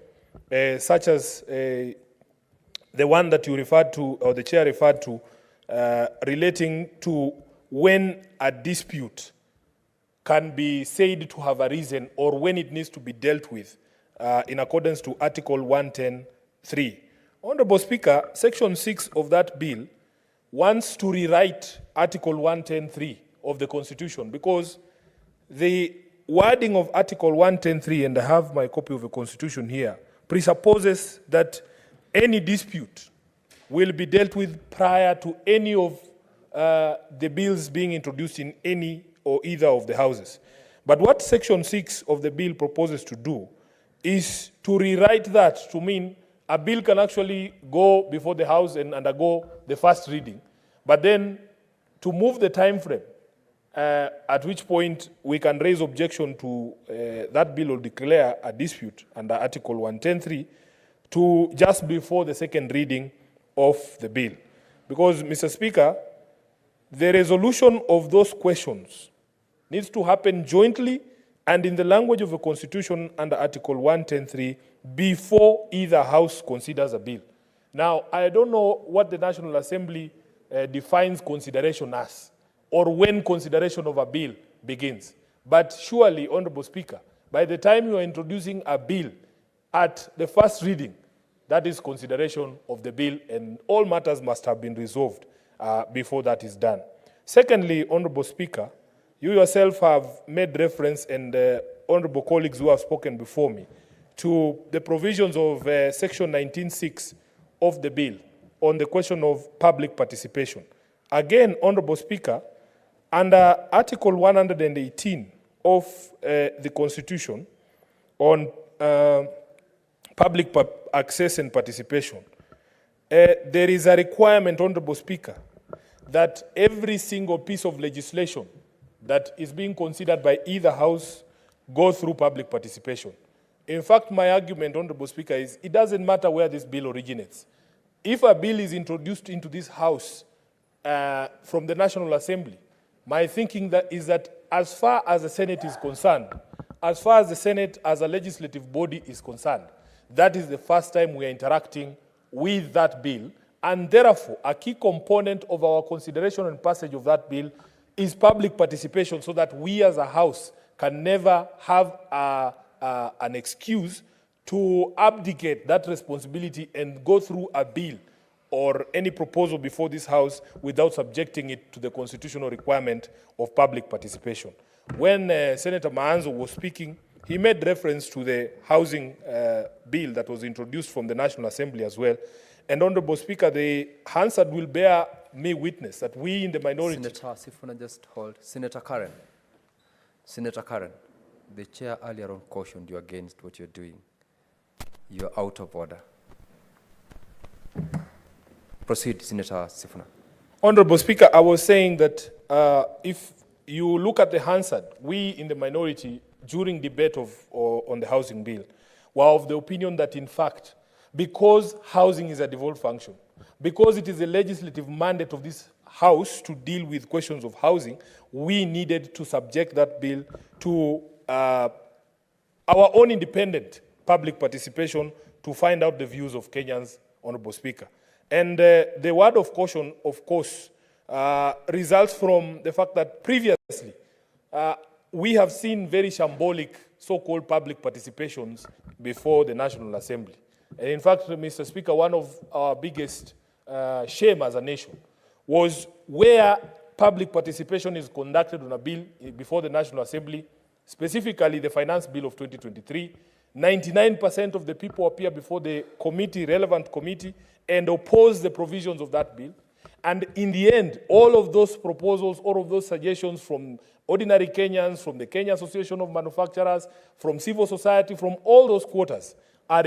such as the one that you referred to, or the chair referred to, relating to when a dispute can be said to have arisen or when it needs to be dealt with in accordance to Article 110(3). Honorable Speaker, Section 6 of that bill wants to rewrite Article 110(3) of the Constitution, because the wording of Article 110(3), and I have my copy of the Constitution here, presupposes that any dispute will be dealt with prior to any of the bills being introduced in any or either of the houses. But what Section 6 of the bill proposes to do is to rewrite that to mean a bill can actually go before the House and undergo the first reading, but then to move the time frame at which point we can raise objection to that bill or declare a dispute under Article 110(3) to just before the second reading of the bill. Because, Mr. Speaker, the resolution of those questions needs to happen jointly and in the language of the Constitution under Article 110(3) before either House considers a bill. Now, I don't know what the National Assembly defines consideration as, or when consideration of a bill begins. But surely, Honorable Speaker, by the time you are introducing a bill at the first reading, that is consideration of the bill, and all matters must have been resolved before that is done. Secondly, Honorable Speaker, you yourself have made reference, and honorable colleagues who have spoken before me to the provisions of Section 19(6) of the bill on the question of public participation. Again, Honorable Speaker, under Article 118 of the Constitution on public access and participation, there is a requirement, Honorable Speaker, that every single piece of legislation that is being considered by either house go through public participation. In fact, my argument, Honorable Speaker, is it doesn't matter where this bill originates. If a bill is introduced into this house from the National Assembly, my thinking is that as far as the Senate is concerned, as far as the Senate as a legislative body is concerned, that is the first time we are interacting with that bill, and therefore a key component of our consideration and passage of that bill is public participation, so that we as a house can never have an excuse to abdicate that responsibility and go through a bill or any proposal before this house without subjecting it to the constitutional requirement of public participation. When Senator Maanzo was speaking, he made reference to the housing bill that was introduced from the National Assembly as well. And Honorable Speaker, the Hansard will bear me witness that we in the minority... Senator Sifuna, just hold. Senator Karen, the chair earlier on cautioned you against what you're doing. You're out of order. Proceed, Senator Sifuna. Honorable Speaker, I was saying that if you look at the Hansard, we in the minority, during debate on the housing bill, were of the opinion that, in fact, because housing is a devolved function, because it is a legislative mandate of this House to deal with questions of housing, we needed to subject that bill to our own independent public participation to find out the views of Kenyans, Honorable Speaker. And the word of caution, of course, results from the fact that previously we have seen very shambolic so-called public participations before the National Assembly. And in fact, Mr. Speaker, one of our biggest shame as a nation was where public participation is conducted on a bill before the National Assembly, specifically the Finance Bill of 2023. 99% of the people appear before the committee, relevant committee, and oppose the provisions of that bill. And in the end, all of those proposals, all of those suggestions from ordinary Kenyans, from the Kenya Association of Manufacturers, from civil society, from all those quarters, are